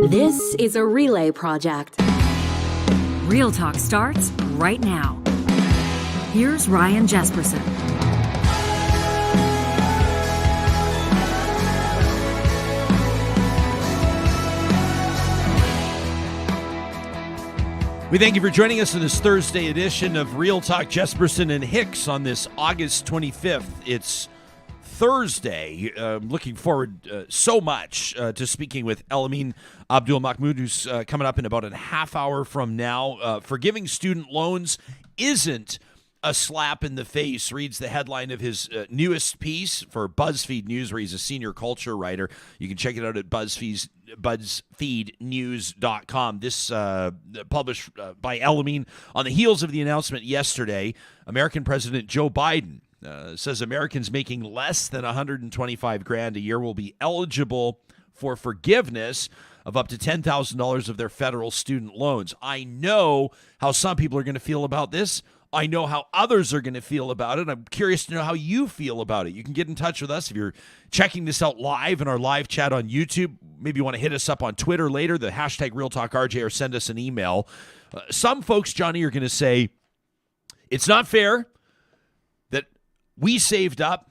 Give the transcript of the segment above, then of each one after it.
This is a relay project. Real Talk starts right now. Here's Ryan Jesperson. We thank you for joining us in this Thursday edition of Real Talk. Jesperson and Hicks on this August 25th. It's Thursday. Looking forward so much to speaking with Elamin Abdelmahmoud, who's coming up in about a half hour from now. Forgiving student loans isn't a slap in the face, reads the headline of his newest piece for BuzzFeed News, where he's a senior culture writer. You can check it out at BuzzFeedNews.com. This published by Elamin on the heels of the announcement yesterday. American President Joe Biden says Americans making less than $125,000 a year will be eligible for forgiveness of up to $10,000 of their federal student loans. I know how some people are going to feel about this. I know how others are going to feel about it. I'm curious to know how you feel about it. You can get in touch with us if you're checking this out live in our live chat on YouTube. Maybe you want to hit us up on Twitter later, the hashtag RealTalkRJ, or send us an email. Some folks, Johnny, are going to say, it's not fair that we saved up.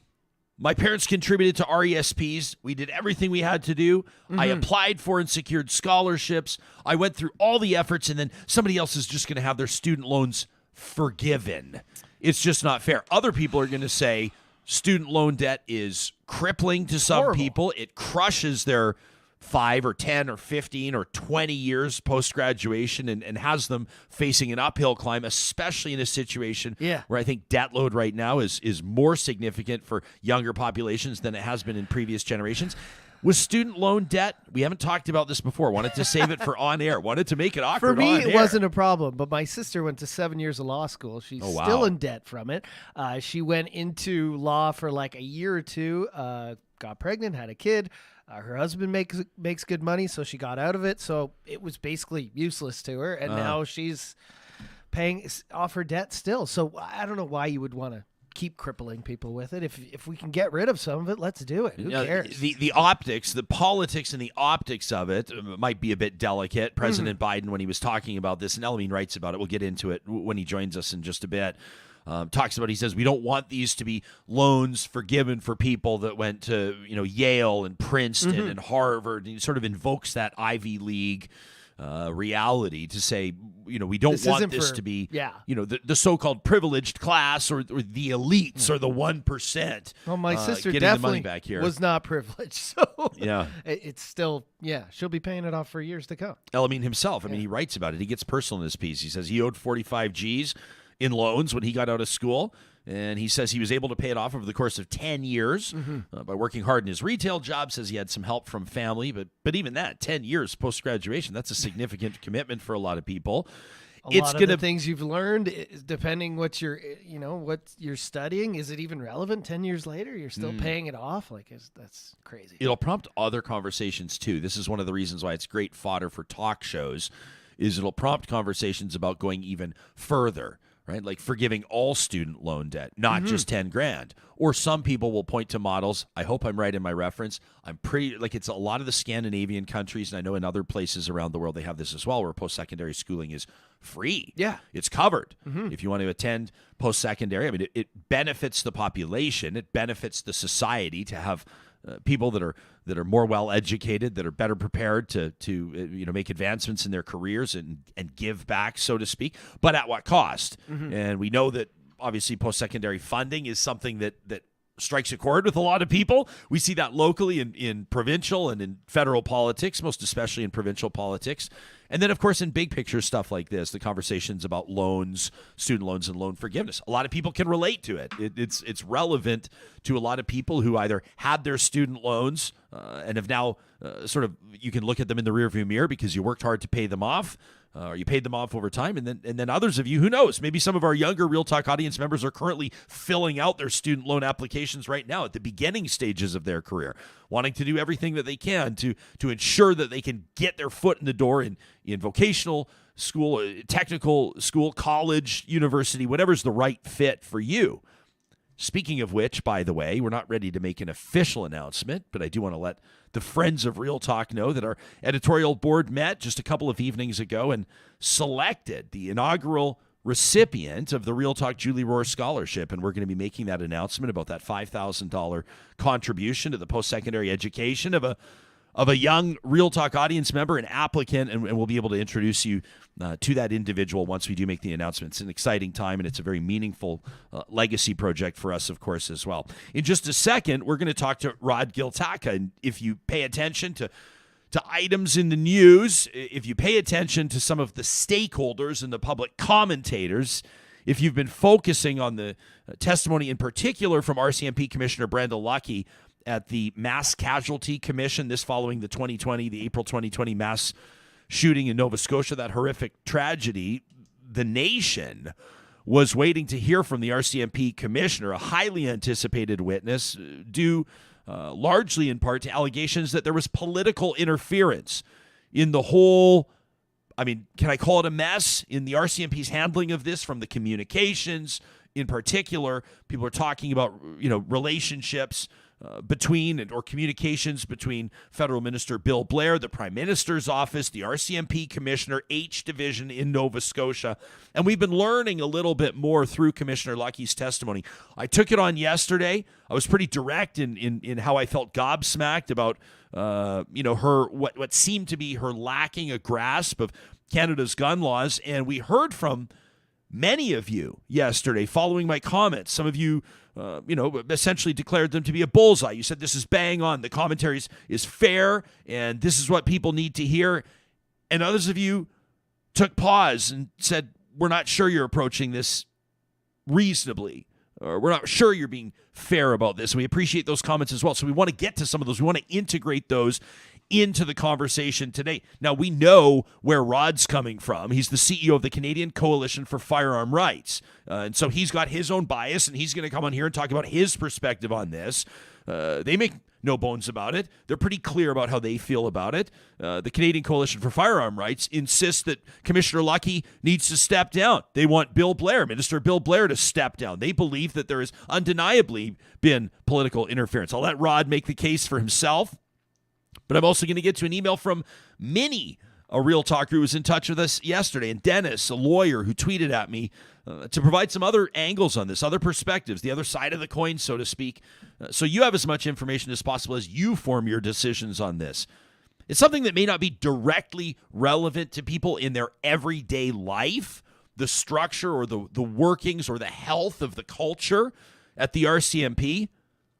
My parents contributed to RESPs. We did everything we had to do. I applied for and secured scholarships. I went through all the efforts, and then somebody else is just going to have their student loans forgiven. It's just not fair. Other people are going to say student loan debt is crippling to some people. It crushes their 5 or 10 or 15 or 20 years post-graduation and has them facing an uphill climb, especially in a situation where I think debt load right now is more significant for younger populations than it has been in previous generations. With student loan debt, we haven't talked about this before. Wanted to save it for on air. Wanted to make it awkward for me, on air. It wasn't a problem, but my sister went to 7 years of law school. She's still in debt from it. She went into law for like a year or two, got pregnant, had a kid. Her husband makes good money, so she got out of it. So it was basically useless to her, and now she's paying off her debt still. So I don't know why you would want to keep crippling people with it. If we can get rid of some of it, let's do it. Who cares? The optics, the politics and the optics of it might be a bit delicate. President Biden, when he was talking about this, and Elamin writes about it, we'll get into it when he joins us in just a bit, talks about, he says, we don't want these to be loans forgiven for people that went to Yale and Princeton and Harvard. And he sort of invokes that Ivy League reality to say, we don't want this to be, the so-called privileged class or the elites or the 1%. Well, my sister getting definitely the money back here. was not privileged, so it's still, she'll be paying it off for years to come. Elamin himself, he writes about it. He gets personal in his piece. He says he owed 45 G's in loans when he got out of school. And he says he was able to pay it off over the course of 10 years by working hard in his retail job. Says he had some help from family, but even that, 10 years post-graduation, that's a significant commitment for a lot of people. A lot of the things you've learned, depending what you're studying, is it even relevant 10 years later? You're still paying it off? That's crazy. It'll prompt other conversations, too. This is one of the reasons why it's great fodder for talk shows, is it'll prompt conversations about going even further. Right, like forgiving all student loan debt, not just $10,000. Or some people will point to models. I hope I'm right in my reference. I'm pretty it's a lot of the Scandinavian countries, and I know in other places around the world they have this as well, where post-secondary schooling is free. Yeah, it's covered. If you want to attend post-secondary, it benefits the population. It benefits the society to have people that are more well educated, that are better prepared to make advancements in their careers and give back, so to speak. But at what cost? And we know that obviously post-secondary funding is something that strikes a chord with a lot of people. We see that locally in provincial and in federal politics, most especially in provincial politics. And then, of course, in big picture stuff like this, the conversations about loans, student loans, and loan forgiveness. A lot of people can relate to it. It's relevant to a lot of people who either had their student loans and have now you can look at them in the rearview mirror because you worked hard to pay them off, or you paid them off over time. And then others of you, who knows, maybe some of our younger Real Talk audience members are currently filling out their student loan applications right now at the beginning stages of their career, wanting to do everything that they can to ensure that they can get their foot in the door in vocational school, technical school, college, university, whatever's the right fit for you. Speaking of which, by the way, we're not ready to make an official announcement, but I do want to let the friends of Real Talk know that our editorial board met just a couple of evenings ago and selected the inaugural recipient of the Real Talk Julie Rohr Scholarship, and we're going to be making that announcement about that $5,000 contribution to the post-secondary education of a young Real Talk audience member, an applicant, and we'll be able to introduce you to that individual once we do make the announcement. It's an exciting time, and it's a very meaningful legacy project for us, of course, as well. In just a second, we're going to talk to Rod Giltaca, and if you pay attention to items in the news, if you pay attention to some of the stakeholders and the public commentators, if you've been focusing on the testimony in particular from RCMP Commissioner Brenda Lucki at the Mass Casualty Commission, this following the April 2020 mass shooting in Nova Scotia, that horrific tragedy, the nation was waiting to hear from the RCMP Commissioner, a highly anticipated witness, due largely in part to allegations that there was political interference in the whole, can I call it a mess, in the RCMP's handling of this, from the communications in particular. People are talking about, relationships between or communications between Federal Minister Bill Blair, the Prime Minister's office, the RCMP Commissioner, H Division in Nova Scotia. And we've been learning a little bit more through Commissioner Lucki's testimony. I took it on yesterday. I was pretty direct in how I felt gobsmacked about her what seemed to be her lacking a grasp of Canada's gun laws. And we heard from many of you yesterday following my comments. Some of you essentially declared them to be a bullseye. You said this is bang on. The commentary is fair, and this is what people need to hear. And others of you took pause and said, we're not sure you're approaching this reasonably, or we're not sure you're being fair about this. And we appreciate those comments as well. So we want to get to some of those. We want to integrate those into the conversation today. Now, we know where Rod's coming from. He's the CEO of the Canadian Coalition for Firearm Rights. And so he's got his own bias, and he's going to come on here and talk about his perspective on this. They make no bones about it. They're pretty clear about how they feel about it. The Canadian Coalition for Firearm Rights insists that Commissioner Lucki needs to step down. They want Minister Bill Blair, to step down. They believe that there has undeniably been political interference. I'll let Rod make the case for himself. But I'm also going to get to an email from Minnie, a Real Talker who was in touch with us yesterday, and Dennis, a lawyer, who tweeted at me to provide some other angles on this, other perspectives, the other side of the coin, so to speak, so you have as much information as possible as you form your decisions on this. It's something that may not be directly relevant to people in their everyday life, the structure or the workings or the health of the culture at the RCMP,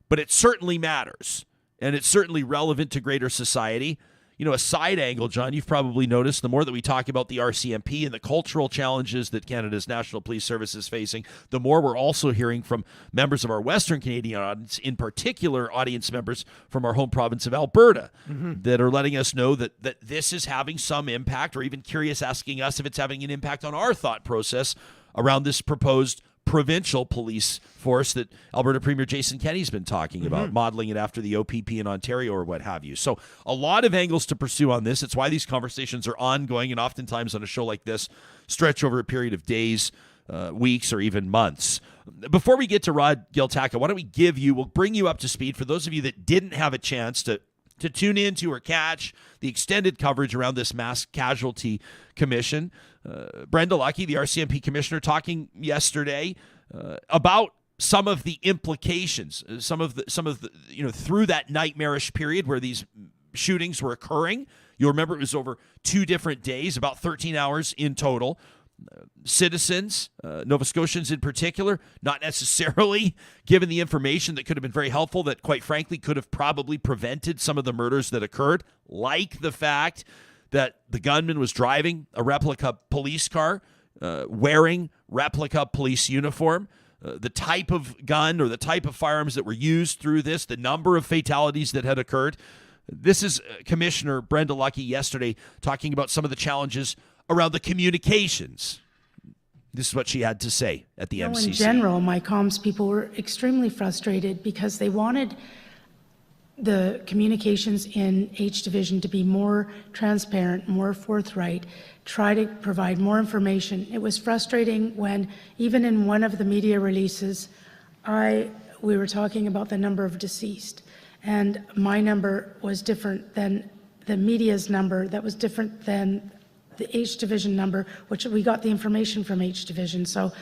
but it certainly matters. And it's certainly relevant to greater society. A side angle, John, you've probably noticed, the more that we talk about the RCMP and the cultural challenges that Canada's National Police Service is facing, the more we're also hearing from members of our Western Canadian audience, in particular audience members from our home province of Alberta, that are letting us know that this is having some impact, or even curious, asking us if it's having an impact on our thought process around this proposed provincial police force that Alberta Premier Jason Kenney's been talking about, modeling it after the OPP in Ontario or what have you. So a lot of angles to pursue on this. It's why these conversations are ongoing, and oftentimes on a show like this stretch over a period of days, weeks, or even months. Before we get to Rod Giltaca, why don't we'll bring you up to speed for those of you that didn't have a chance to tune into or catch the extended coverage around this Mass Casualty Commission. Brenda Lucki, the RCMP Commissioner, talking yesterday about some of the implications, some of the through that nightmarish period where these shootings were occurring. You'll remember it was over 2 different days, about 13 hours in total. Citizens, Nova Scotians in particular, not necessarily given the information that could have been very helpful, that quite frankly could have probably prevented some of the murders that occurred, like the fact that the gunman was driving a replica police car, wearing replica police uniform, the type of gun or the type of firearms that were used through this, the number of fatalities that had occurred. This is Commissioner Brenda Lucki yesterday talking about some of the challenges around the communications. This is what she had to say at the MCC. In general, my comms people were extremely frustrated because they wanted the communications in H Division to be more transparent, more forthright, try to provide more information. It was frustrating when, even in one of the media releases, we were talking about the number of deceased, and my number was different than the media's number, that was different than the H Division number, which we got the information from H Division. So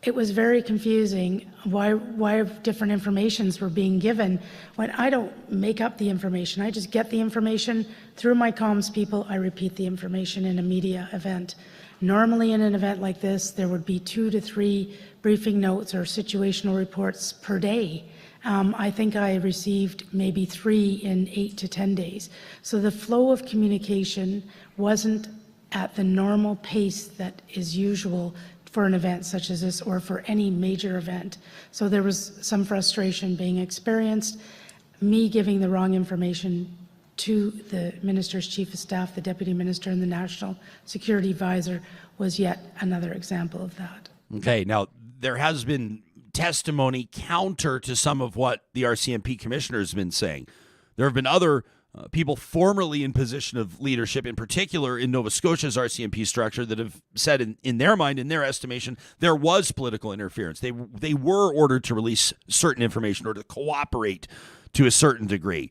it was very confusing why different informations were being given when I don't make up the information. I just get the information through my comms people. I repeat the information in a media event. Normally in an event like this, there would be 2 to 3 briefing notes or situational reports per day. I think I received maybe 3 in 8 to 10 days. So the flow of communication wasn't at the normal pace that is usual for an event such as this or for any major event. So there was some frustration being experienced. Me giving the wrong information to the Minister's Chief of Staff, the Deputy Minister, and the National Security Advisor was yet another example of that. Okay, now there has been testimony counter to some of what the RCMP Commissioner has been saying. There have been other people formerly in position of leadership, in particular in Nova Scotia's RCMP structure, that have said in their mind, in their estimation, there was political interference. They were ordered to release certain information or to cooperate to a certain degree.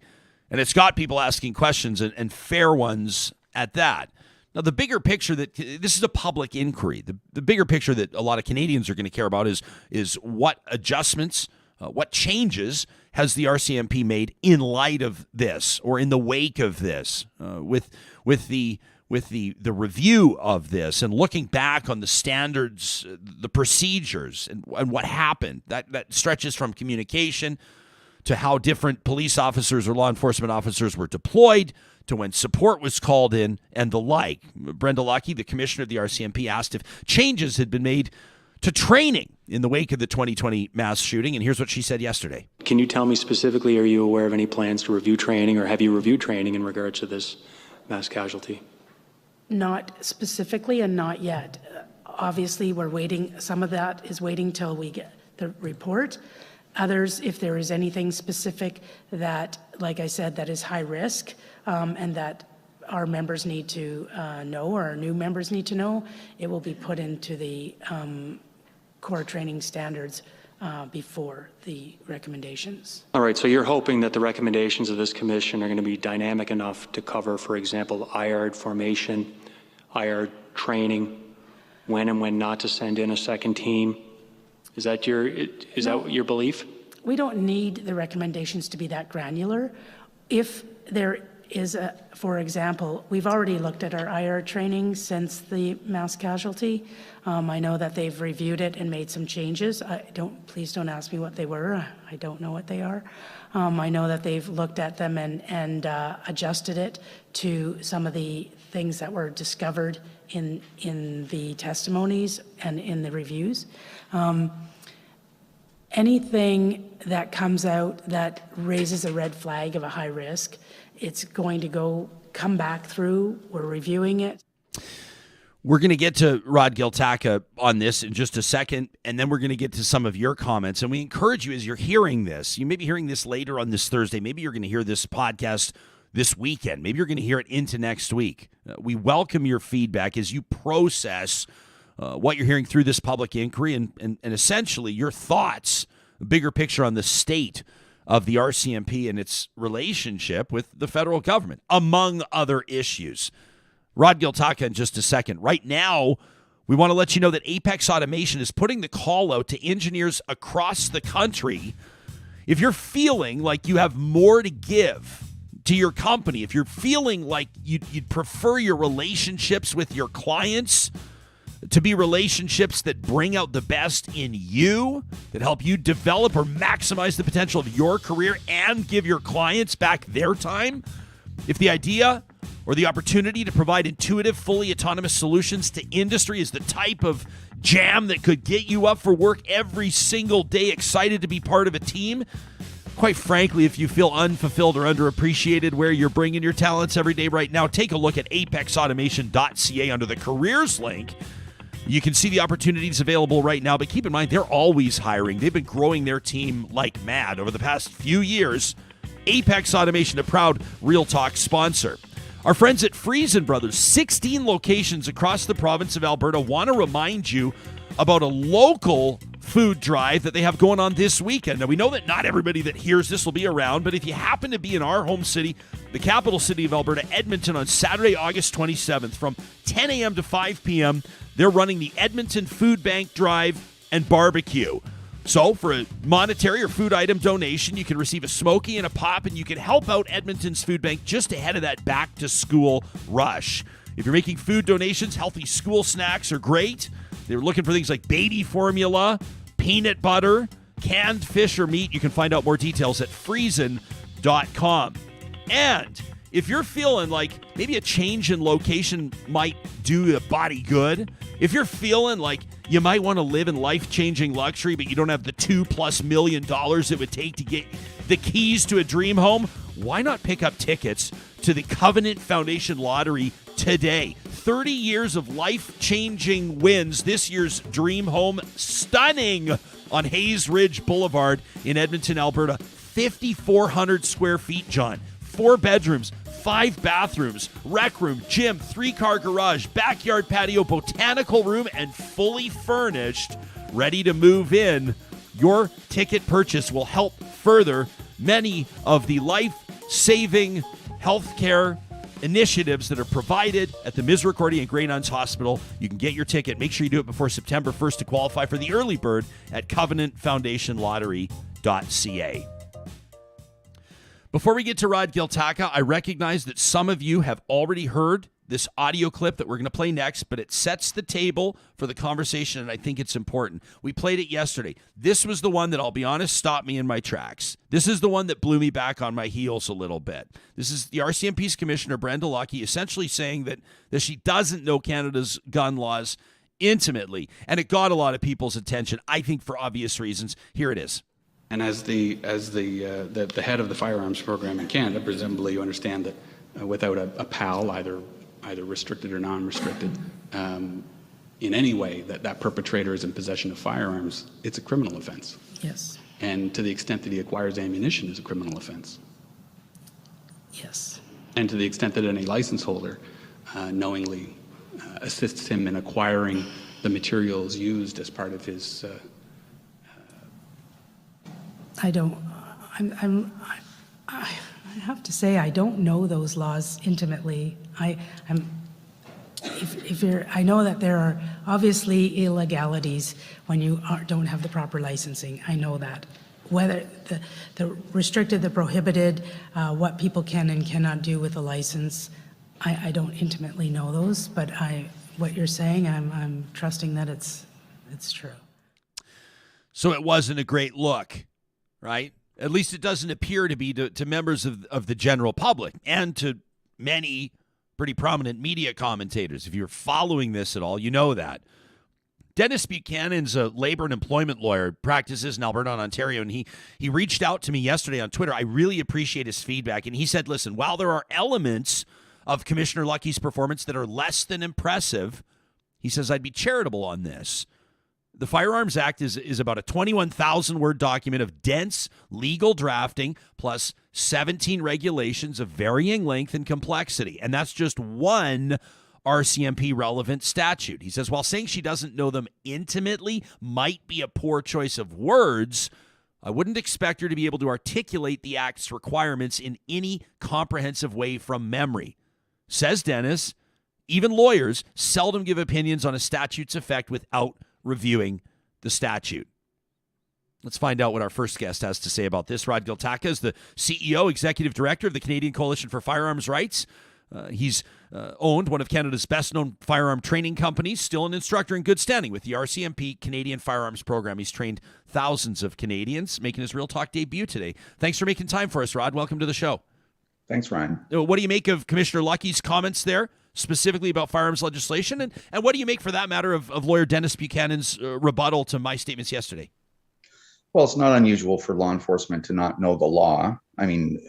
And it's got people asking questions, and fair ones at that. Now, the bigger picture that this is a public inquiry. The bigger picture that a lot of Canadians are going to care about is what adjustments, what changes has the RCMP made in light of this or in the wake of this, with the review of this and looking back on the standards, the procedures, and what happened. That stretches from communication to how different police officers or law enforcement officers were deployed, to when support was called in, and the like. Brenda Lucki, the commissioner of the RCMP, asked if changes had been made to training in the wake of the 2020 mass shooting, and here's what she said yesterday. Can you tell me specifically, are you aware of any plans to review training, or have you reviewed training in regards to this mass casualty? Not specifically, and not yet. Obviously, we're waiting. Some of that is waiting till we get the report. Others, if there is anything specific that, like I said, that is high risk and that our members need to know, or our new members need to know, it will be put into the core training standards before the recommendations. All right, so you're hoping that the recommendations of this commission are going to be dynamic enough to cover, for example, IARD formation, IARD training, when and when not to send in a second team. Is that your belief? We don't need the recommendations to be that granular. If there is for example, we've already looked at our IR training since the mass casualty. I know that they've reviewed it and made some changes. Please don't ask me what they were. I don't know what they are. I know that they've looked at them and adjusted it to some of the things that were discovered in the testimonies and in the reviews. Anything that comes out that raises a red flag of a high risk, it's going to come back through. We're reviewing it. We're going to get to Rod Giltaca on this in just a second, and then we're going to get to some of your comments. And we encourage you, as you're hearing this, you may be hearing this later on this Thursday. Maybe you're going to hear this podcast this weekend. Maybe you're going to hear it into next week. We welcome your feedback as you process what you're hearing through this public inquiry and essentially your thoughts, a bigger picture on the state of the RCMP and its relationship with the federal government, among other issues. Rod Giltaca in just a second. Right now, we want to let you know that Apex Automation is putting the call out to engineers across the country. If you're feeling like you have more to give to your company, if you're feeling like you'd prefer your relationships with your clients to be relationships that bring out the best in you, that help you develop or maximize the potential of your career and give your clients back their time, if the idea or the opportunity to provide intuitive, fully autonomous solutions to industry is the type of jam that could get you up for work every single day, excited to be part of a team, quite frankly, if you feel unfulfilled or underappreciated where you're bringing your talents every day right now, take a look at apexautomation.ca under the careers link. You can see the opportunities available right now, but keep in mind, they're always hiring. They've been growing their team like mad over the past few years. Apex Automation, a proud Real Talk sponsor. Our friends at Friesen Brothers, 16 locations across the province of Alberta, want to remind you about a local food drive that they have going on this weekend. Now, we know that not everybody that hears this will be around, but if you happen to be in our home city, the capital city of Alberta, Edmonton, on Saturday, August 27th, from 10 a.m. to 5 p.m., they're running the Edmonton Food Bank Drive and Barbecue. So for a monetary or food item donation, you can receive a Smoky and a Pop, and you can help out Edmonton's food bank just ahead of that back-to-school rush. If you're making food donations, healthy school snacks are great. They're looking for things like baby formula, peanut butter, canned fish or meat. You can find out more details at friesen.com. And if you're feeling like maybe a change in location might do the body good, if you're feeling like you might want to live in life-changing luxury, but you don't have the $2+ million it would take to get the keys to a dream home, why not pick up tickets to the Covenant Foundation Lottery today? 30 years of life-changing wins. This year's dream home, stunning on Hayes Ridge Boulevard in Edmonton, Alberta. 5,400 square feet, John. 4 bedrooms, 5 bathrooms, rec room, gym, 3-car garage, backyard patio, botanical room, and fully furnished, ready to move in. Your ticket purchase will help further many of the life-saving healthcare initiatives that are provided at the Misericordia and Grey Nuns Hospital. You can get your ticket. Make sure you do it before September 1st to qualify for the early bird at covenantfoundationlottery.ca. Before we get to Rod Giltaca, I recognize that some of you have already heard this audio clip that we're going to play next, but it sets the table for the conversation, and I think it's important. We played it yesterday. This was the one that, I'll be honest, stopped me in my tracks. This is the one that blew me back on my heels a little bit. This is the RCMP's Commissioner Brenda Lucki essentially saying that she doesn't know Canada's gun laws intimately, and it got a lot of people's attention, I think for obvious reasons. Here it is. And as the head of the firearms program in Canada, presumably you understand that without a PAL, either restricted or non-restricted, in any way that perpetrator is in possession of firearms, it's a criminal offense. Yes. And to the extent that he acquires ammunition is a criminal offense. Yes. And to the extent that any license holder knowingly assists him in acquiring the materials used as part of his I have to say I don't know those laws intimately. I know that there are obviously illegalities when you don't have the proper licensing. I know that. Whether the restricted, the prohibited, what people can and cannot do with a license, I don't intimately know those. But what you're saying, I'm trusting that it's true. So it wasn't a great look, right? At least it doesn't appear to be to members of the general public and to many pretty prominent media commentators. If you're following this at all, you know that. Dennis Buchanan's a labor and employment lawyer, practices in Alberta and Ontario, and he reached out to me yesterday on Twitter. I really appreciate his feedback, and he said, listen, while there are elements of Commissioner Lucki's performance that are less than impressive, he says, I'd be charitable on this. The Firearms Act is about a 21,000-word document of dense legal drafting plus 17 regulations of varying length and complexity. And that's just one RCMP relevant statute. He says, while saying she doesn't know them intimately might be a poor choice of words, I wouldn't expect her to be able to articulate the Act's requirements in any comprehensive way from memory. Says Dennis, even lawyers seldom give opinions on a statute's effect without reviewing the statute. Let's find out what our first guest has to say about this. Rod Giltaca is the CEO, Executive Director of the Canadian Coalition for Firearms Rights. He's owned one of Canada's best-known firearm training companies, still an instructor in good standing with the RCMP Canadian Firearms Program. He's trained thousands of Canadians, making his Real Talk debut today. Thanks for making time for us, Rod. Welcome to the show. Thanks, Ryan. What do you make of Commissioner Lucki's comments there, specifically about firearms legislation? And what do you make, for that matter, of lawyer Dennis Buchanan's rebuttal to my statements yesterday? Well, it's not unusual for law enforcement to not know the law. I mean,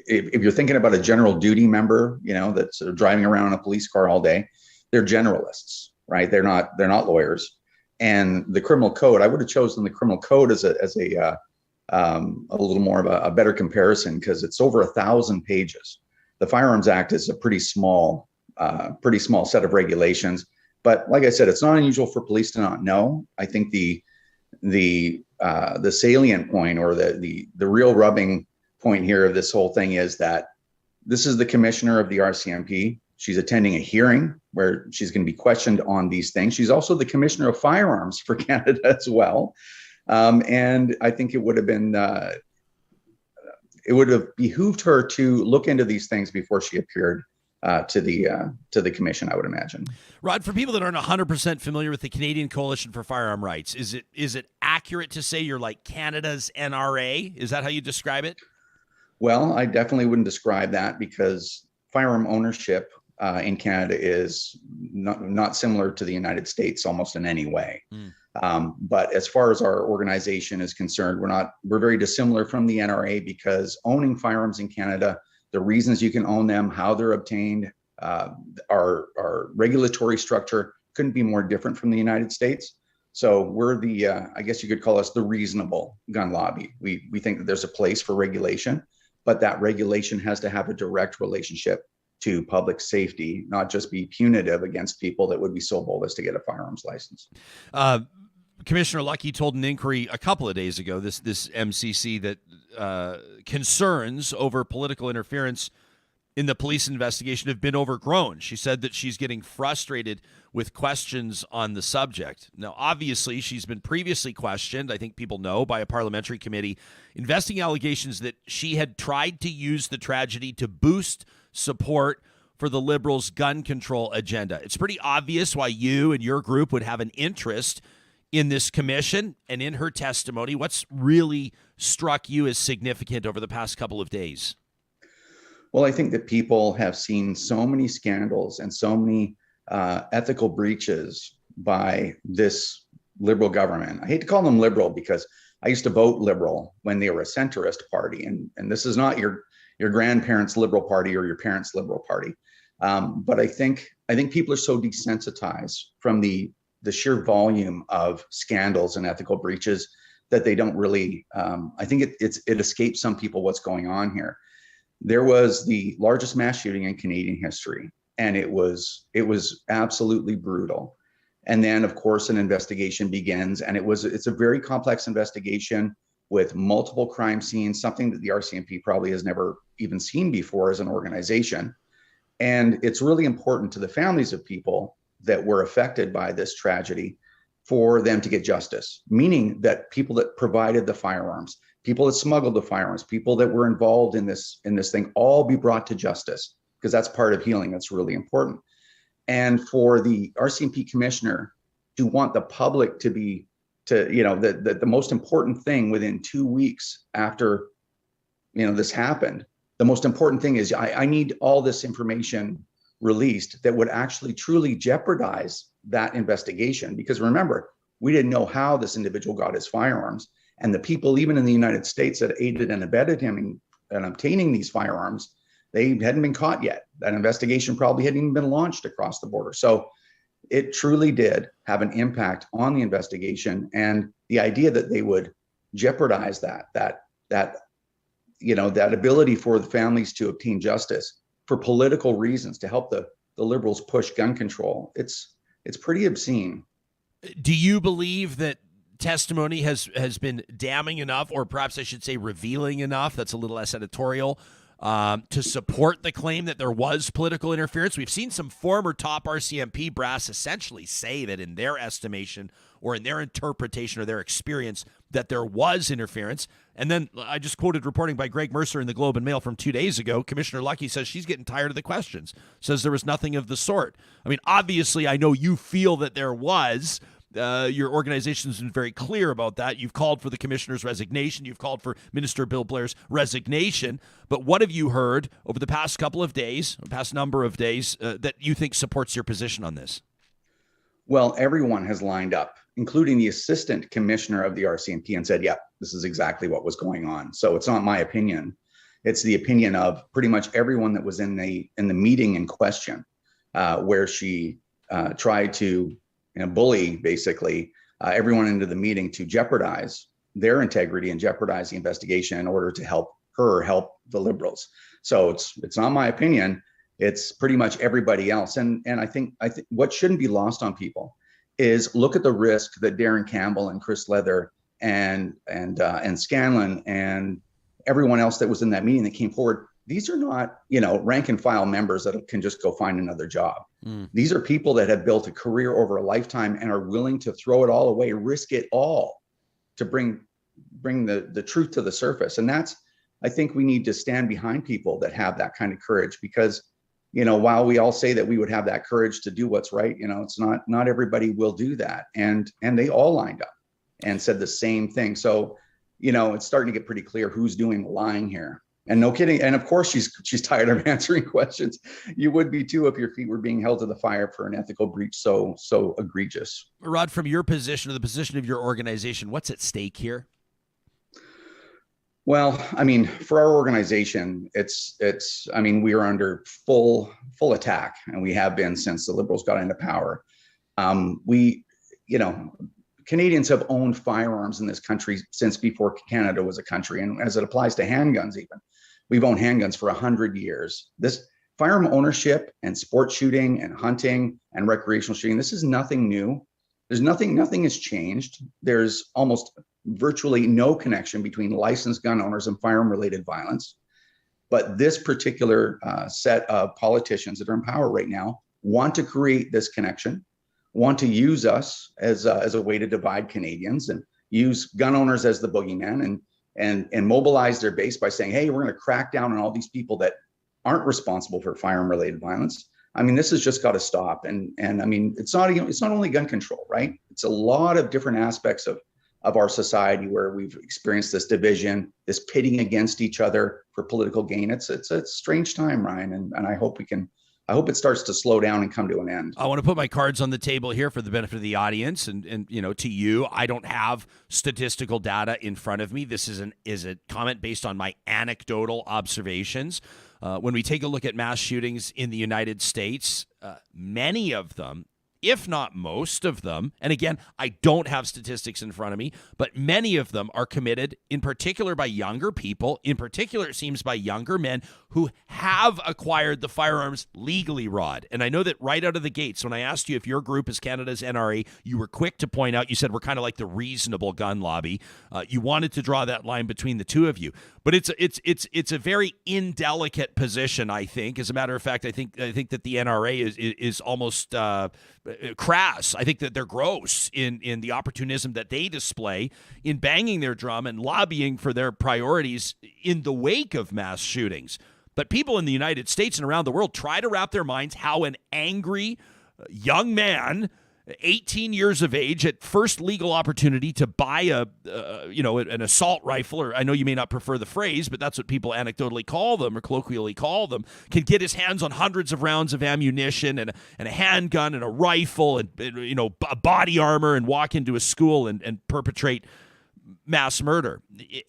if you're thinking about a general duty member, that's driving around in a police car all day, they're generalists, right? They're not lawyers. And the criminal code, I would have chosen the criminal code as a little more of a better comparison, because it's over 1,000 pages. The Firearms Act is a pretty small set of regulations. But like I said, it's not unusual for police to not know. I think the the salient point, or the real rubbing point here of this whole thing, is that this is the commissioner of the RCMP. She's attending a hearing where she's going to be questioned on these things. She's also the commissioner of firearms for Canada as well. And I think it would have been, it would have behooved her to look into these things before she appeared to the commission, I would imagine. Rod, for people that aren't 100% familiar with the Canadian Coalition for Firearm Rights, is it accurate to say you're like Canada's NRA? Is that how you describe it? Well, I definitely wouldn't describe that, because firearm ownership in Canada is not similar to the United States almost in any way. But as far as our organization is concerned, we're very dissimilar from the NRA, because owning firearms in Canada, the reasons you can own them, how they're obtained, our regulatory structure couldn't be more different from the United States. So we're the, I guess you could call us the reasonable gun lobby. We think that there's a place for regulation, but that regulation has to have a direct relationship to public safety, not just be punitive against people that would be so bold as to get a firearms license. Commissioner Lucki told an inquiry a couple of days ago, this MCC, that concerns over political interference in the police investigation have been overgrown. She said that she's getting frustrated with questions on the subject. Now, obviously, she's been previously questioned, I think people know, by a parliamentary committee investigating allegations that she had tried to use the tragedy to boost support for the Liberals' gun control agenda. It's pretty obvious why you and your group would have an interest in this commission and in her testimony. What's really struck you as significant over the past couple of days? Well, I think that people have seen so many scandals and so many ethical breaches by this Liberal government. I hate to call them Liberal, because I used to vote Liberal when they were a centrist party, and this is not your grandparents' Liberal Party or your parents' Liberal Party. But I think people are so desensitized from the sheer volume of scandals and ethical breaches that they don't really, I think it escapes some people what's going on here. There was the largest mass shooting in Canadian history, and it was absolutely brutal. And then, of course, an investigation begins, and it's a very complex investigation with multiple crime scenes, something that the RCMP probably has never even seen before as an organization. And it's really important to the families of people that were affected by this tragedy for them to get justice, meaning that people that provided the firearms, people that smuggled the firearms, people that were involved in this thing, all be brought to justice, because that's part of healing. That's really important. And for the RCMP commissioner to want the public the most important thing within 2 weeks after, this happened, the most important thing is I need all this information released that would actually truly jeopardize that investigation. Because remember, we didn't know how this individual got his firearms, and the people even in the United States that aided and abetted him in obtaining these firearms, they hadn't been caught yet. That investigation probably hadn't even been launched across the border. So it truly did have an impact on the investigation, and the idea that they would jeopardize that ability for the families to obtain justice for political reasons, to help the Liberals push gun control, it's pretty obscene. Do you believe that testimony has been damning enough, or perhaps I should say revealing enough, that's a little less editorial, to support the claim that there was political interference? We've seen some former top RCMP brass essentially say that in their estimation or in their interpretation or their experience that there was interference. And then I just quoted reporting by Greg Mercer in the Globe and Mail from 2 days ago. Commissioner Lucki says she's getting tired of the questions, says there was nothing of the sort. I mean, obviously, I know you feel that there was. Your organization has been very clear about that. You've called for the commissioner's resignation. You've called for Minister Bill Blair's resignation. But what have you heard over the past couple of days, past number of days, that you think supports your position on this? Well, everyone has lined up, including the assistant commissioner of the RCMP, and said, yeah, this is exactly what was going on. So it's not my opinion. It's the opinion of pretty much everyone that was in the meeting in question, where she tried to bully basically everyone into the meeting to jeopardize their integrity and jeopardize the investigation in order to help the Liberals. So it's not my opinion. It's pretty much everybody else. And I think what shouldn't be lost on people is look at the risk that Darren Campbell and Chris Leather and Scanlon and everyone else that was in that meeting that came forward. These are not, rank and file members that can just go find another job. These are people that have built a career over a lifetime and are willing to throw it all away, risk it all to bring the truth to the surface. And I think we need to stand behind people that have that kind of courage, because, while we all say that we would have that courage to do what's right, it's not everybody will do that. And they all lined up and said the same thing. So, it's starting to get pretty clear who's doing the lying here. And no kidding. And of course, she's tired of answering questions. You would be too if your feet were being held to the fire for an ethical breach so egregious. Rod, from your position or the position of your organization, what's at stake here? Well, for our organization, we are under full attack, and we have been since the Liberals got into power. Canadians have owned firearms in this country since before Canada was a country. And as it applies to handguns, even, we've owned handguns for 100 years. This firearm ownership and sport shooting and hunting and recreational shooting, this is nothing new. Nothing has changed. There's almost virtually no connection between licensed gun owners and firearm related violence. But this particular set of politicians that are in power right now want to create this connection, want to use us as a way to divide Canadians and use gun owners as the boogeyman and mobilize their base by saying, hey, we're going to crack down on all these people that aren't responsible for firearm related violence. This has just got to stop. And it's not only gun control, right? It's a lot of different aspects of our society where we've experienced this division, this pitting against each other for political gain. It's a strange time, Ryan. And I hope it starts to slow down and come to an end. I want to put my cards on the table here for the benefit of the audience and to you. I don't have statistical data in front of me. This is a comment based on my anecdotal observations. When we take a look at mass shootings in the United States, many of them, if not most of them, and again, I don't have statistics in front of me, but many of them are committed in particular by younger people, in particular, it seems by younger men who have acquired the firearms legally, Rod. And I know that right out of the gates, when I asked you if your group is Canada's NRA, you were quick to point out, you said we're kind of like the reasonable gun lobby. You wanted to draw that line between the two of you. But it's a very indelicate position, I think. As a matter of fact, I think that the NRA is almost crass. I think that they're gross in the opportunism that they display in banging their drum and lobbying for their priorities in the wake of mass shootings. But people in the United States and around the world try to wrap their minds how an angry young man, 18 years of age, at first legal opportunity to buy an assault rifle, or I know you may not prefer the phrase, but that's what people anecdotally call them or colloquially call them, can get his hands on hundreds of rounds of ammunition and a handgun and a rifle and a body armor and walk into a school and perpetrate mass murder.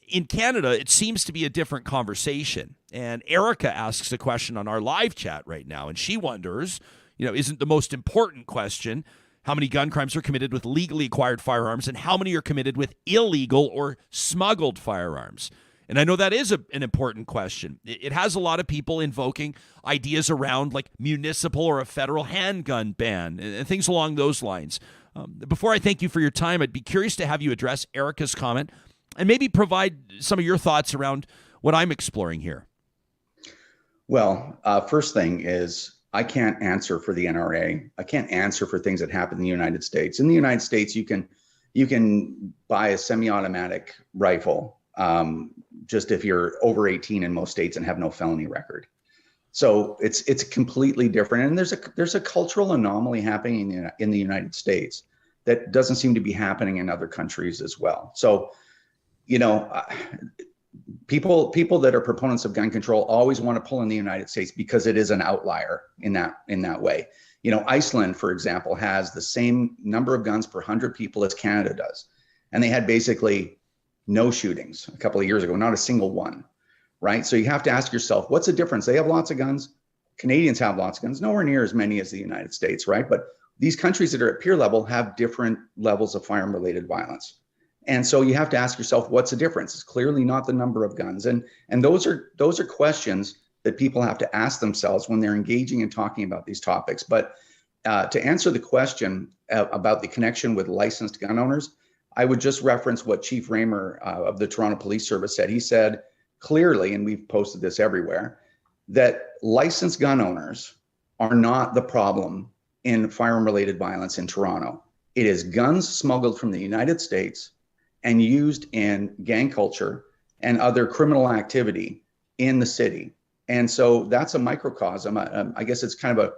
In Canada, it seems to be a different conversation. And Erica asks a question on our live chat right now, and she wonders, isn't the most important question how many gun crimes are committed with legally acquired firearms and how many are committed with illegal or smuggled firearms? And I know that is an important question. It has a lot of people invoking ideas around like municipal or a federal handgun ban and things along those lines. Before I thank you for your time, I'd be curious to have you address Erica's comment and maybe provide some of your thoughts around what I'm exploring here. Well, first thing is, I can't answer for the NRA. I can't answer for things that happen in the United States. In the United States, you can buy a semi-automatic rifle just if you're over 18 in most states and have no felony record. So it's completely different. And there's a cultural anomaly happening in the United States that doesn't seem to be happening in other countries as well. So, people that are proponents of gun control always want to pull in the United States because it is an outlier in that way. Iceland, for example, has the same number of guns per 100 people as Canada does. And they had basically no shootings a couple of years ago, not a single one, right? So you have to ask yourself, what's the difference? They have lots of guns. Canadians have lots of guns, nowhere near as many as the United States, right? But these countries that are at peer level have different levels of firearm-related violence. And so you have to ask yourself, what's the difference? It's clearly not the number of guns. And those are questions that people have to ask themselves when they're engaging and talking about these topics. But To answer the question about the connection with licensed gun owners, I would just reference what Chief Raymer of the Toronto Police Service said. He said clearly, and we've posted this everywhere, that licensed gun owners are not the problem in firearm-related violence in Toronto. It is guns smuggled from the United States and used in gang culture and other criminal activity in the city. And so that's a microcosm. I guess it's kind of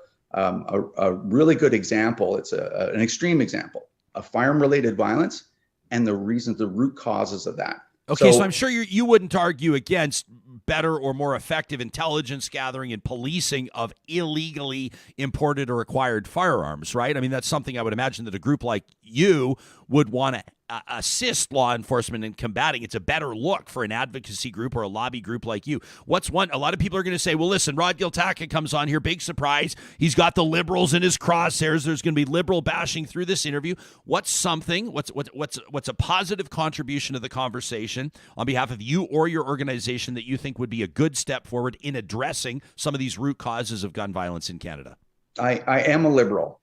a really good example. It's an extreme example of firearm-related violence and the reasons, the root causes of that. Okay, so I'm sure you wouldn't argue against better or more effective intelligence gathering and policing of illegally imported or acquired firearms, right? I mean, that's something I would imagine that a group like you would want to assist law enforcement in combating. It's a better look for an advocacy group or a lobby group like you. A lot of people are going to say, well, listen, Rod Giltaca comes on here, big surprise. He's got the liberals in his crosshairs. There's going to be liberal bashing through this interview. What's a positive contribution to the conversation on behalf of you or your organization that you think would be a good step forward in addressing some of these root causes of gun violence in Canada? I am a liberal,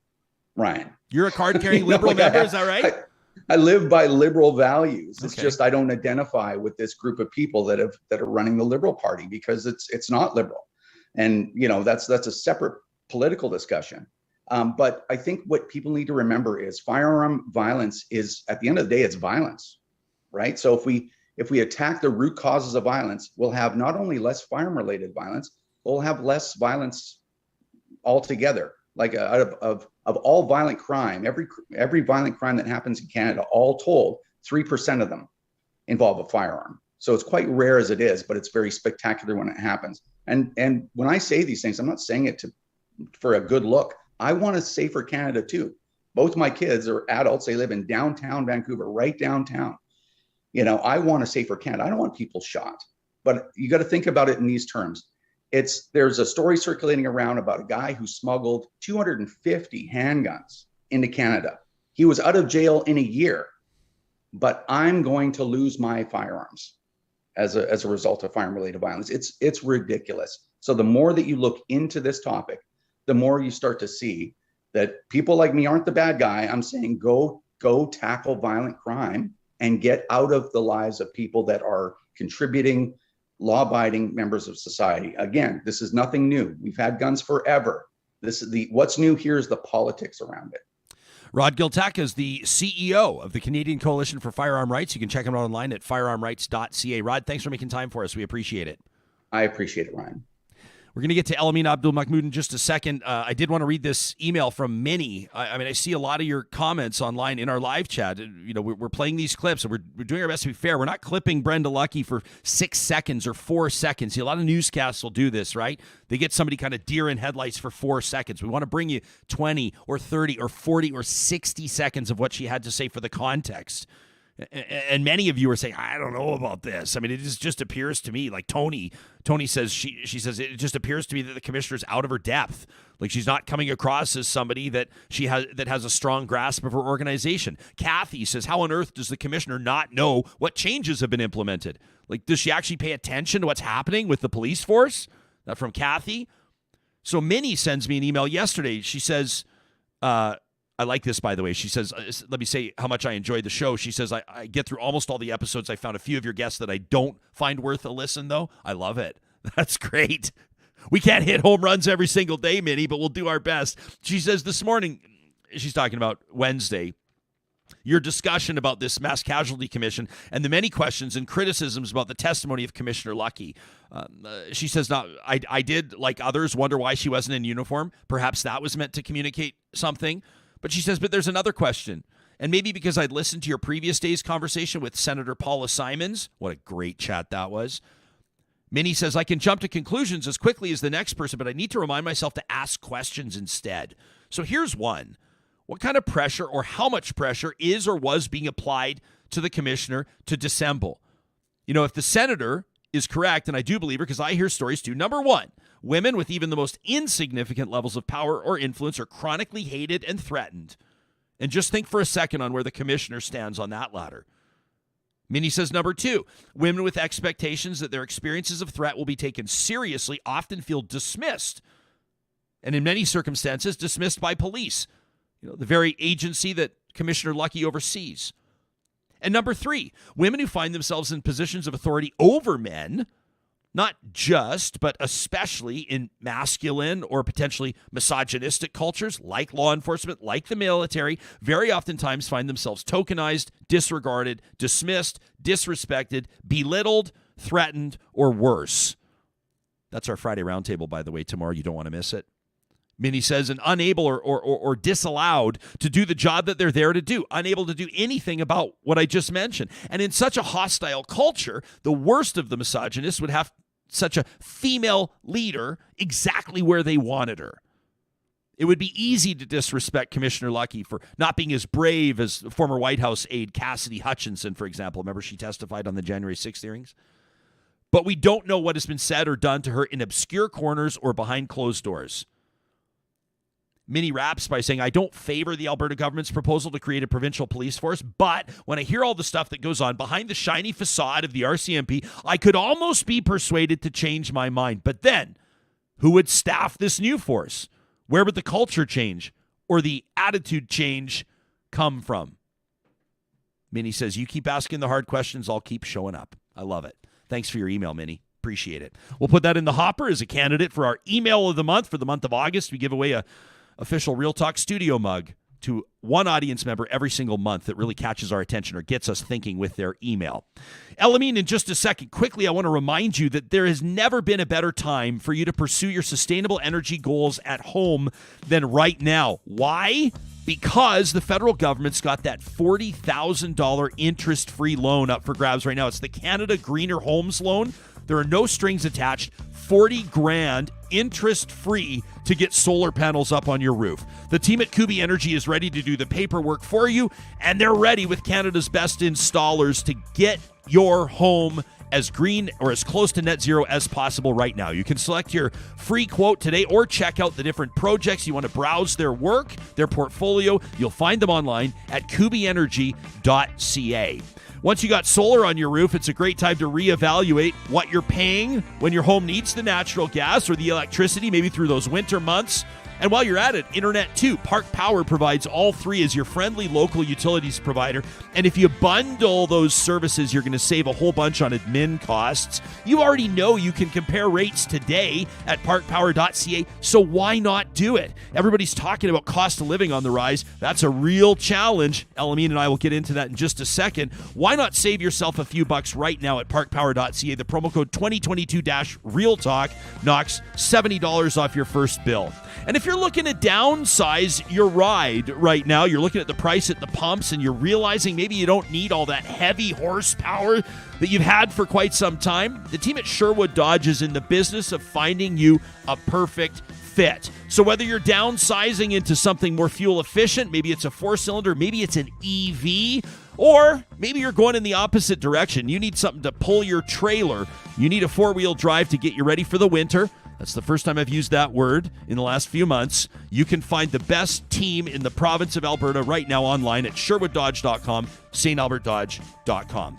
Ryan. You're a card-carrying liberal member, is that right? I live by liberal values. It's Okay. just I don't identify with this group of people that are running the Liberal Party because it's not liberal, and that's a separate political discussion. But I think what people need to remember is firearm violence is, at the end of the day, it's violence, right? So if we attack the root causes of violence, we'll have not only less firearm-related violence, we'll have less violence altogether. Like of all violent crime, every violent crime that happens in Canada, all told, 3% of them involve a firearm. So it's quite rare as it is, but it's very spectacular when it happens. And when I say these things, I'm not saying it for a good look. I want a safer Canada too. Both my kids are adults. They live in downtown Vancouver, right downtown. I want a safer Canada. I don't want people shot. But you got to think about it in these terms. There's a story circulating around about a guy who smuggled 250 handguns into Canada. He was out of jail in a year, but I'm going to lose my firearms as a result of firearm-related violence. It's ridiculous. So the more that you look into this topic, the more you start to see that people like me aren't the bad guy. I'm saying go tackle violent crime and get out of the lives of people that are contributing, law-abiding members of society. Again, this is nothing new. We've had guns forever. What's new here is the politics around it. Rod Giltaca is the CEO of the Canadian Coalition for Firearm Rights. You can check him out online at firearmrights.ca. Rod, thanks for making time for us. We appreciate it. I appreciate it, Ryan. We're going to get to Elamin Abdelmahmoud in just a second. I did want to read this email from Minnie. I see a lot of your comments online in our live chat. We're playing these clips, and we're doing our best to be fair. We're not clipping Brenda Lucki for 6 seconds or 4 seconds. See, a lot of newscasts will do this, right? They get somebody kind of deer in headlights for 4 seconds. We want to bring you 20 or 30 or 40 or 60 seconds of what she had to say for the context. And many of you are saying, I don't know about this. I mean, it just appears to me, like Tony says, she says, it just appears to me that the commissioner's out of her depth. Like she's not coming across as somebody that has a strong grasp of her organization. Kathy says, how on earth does the commissioner not know what changes have been implemented? Like, does she actually pay attention to what's happening with the police force? That from Kathy. So Minnie sends me an email yesterday. She says, I like this, by the way. She says, let me say how much I enjoyed the show. She says, I get through almost all the episodes. I found a few of your guests that I don't find worth a listen, though. I love it. That's great. We can't hit home runs every single day, Minnie, but we'll do our best. She says this morning, she's talking about Wednesday, your discussion about this Mass Casualty Commission and the many questions and criticisms about the testimony of Commissioner Lucki. She says, now, I did, like others, wonder why she wasn't in uniform. Perhaps that was meant to communicate something. But she says, but there's another question. And maybe because I'd listened to your previous day's conversation with Senator Paula Simons. What a great chat that was. Minnie says, I can jump to conclusions as quickly as the next person, but I need to remind myself to ask questions instead. So here's one. What kind of pressure or how much pressure is or was being applied to the commissioner to dissemble? If the senator is correct, and I do believe her because I hear stories too. Number one, women with even the most insignificant levels of power or influence are chronically hated and threatened. And just think for a second on where the commissioner stands on that ladder. Minnie says, number two, women with expectations that their experiences of threat will be taken seriously often feel dismissed. and in many circumstances dismissed by police, the very agency that Commissioner Lucki oversees. And number 3, women who find themselves in positions of authority over men, not just, but especially in masculine or potentially misogynistic cultures like law enforcement, like the military, very oftentimes find themselves tokenized, disregarded, dismissed, disrespected, belittled, threatened, or worse. That's our Friday Roundtable, by the way, tomorrow. You don't want to miss it. Minnie says, and unable or disallowed to do the job that they're there to do, unable to do anything about what I just mentioned. And in such a hostile culture, the worst of the misogynists would have such a female leader exactly where they wanted her. It would be easy to disrespect Commissioner Lucki for not being as brave as former White House aide Cassidy Hutchinson, for example. Remember, she testified on the January 6th hearings? But we don't know what has been said or done to her in obscure corners or behind closed doors. Minnie wraps by saying, I don't favor the Alberta government's proposal to create a provincial police force, but when I hear all the stuff that goes on behind the shiny facade of the RCMP, I could almost be persuaded to change my mind. But then, who would staff this new force? Where would the culture change or the attitude change come from? Minnie says, you keep asking the hard questions, I'll keep showing up. I love it. Thanks for your email, Minnie. Appreciate it. We'll put that in the hopper as a candidate for our email of the month. For the month of August, we give away a official Real Talk studio mug to one audience member every single month that really catches our attention or gets us thinking with their email. Elamin, in just a second, quickly, I want to remind you that there has never been a better time for you to pursue your sustainable energy goals at home than right now. Why? Because the federal government's got that $40,000 interest-free loan up for grabs right now. It's the Canada Greener Homes Loan. There are no strings attached. $40,000 interest-free to get solar panels up on your roof. The team at Kubi Energy is ready to do the paperwork for you, and they're ready with Canada's best installers to get your home as green or as close to net zero as possible right now. You can select your free quote today or check out the different projects. You want to browse their work, their portfolio. You'll find them online at kubienergy.ca. Once you got solar on your roof, it's a great time to reevaluate what you're paying when your home needs the natural gas or the electricity, maybe through those winter months. And while you're at it, internet too. Park Power provides all three as your friendly local utilities provider. And if you bundle those services, you're going to save a whole bunch on admin costs. You already know you can compare rates today at parkpower.ca, so why not do it? Everybody's talking about cost of living on the rise. That's a real challenge. Elamin and I will get into that in just a second. Why not save yourself a few bucks right now at parkpower.ca? The promo code 2022-REALTALK knocks $70 off your first bill. And if you're looking to downsize your ride right now, you're looking at the price at the pumps and you're realizing maybe you don't need all that heavy horsepower that you've had for quite some time, the team at Sherwood Dodge is in the business of finding you a perfect fit. So whether you're downsizing into something more fuel efficient, maybe it's a 4-cylinder, maybe it's an EV, or maybe you're going in the opposite direction. You need something to pull your trailer. You need a 4-wheel drive to get you ready for the winter. That's the first time I've used that word in the last few months. You can find the best team in the province of Alberta right now online at sherwooddodge.com, stalbertdodge.com.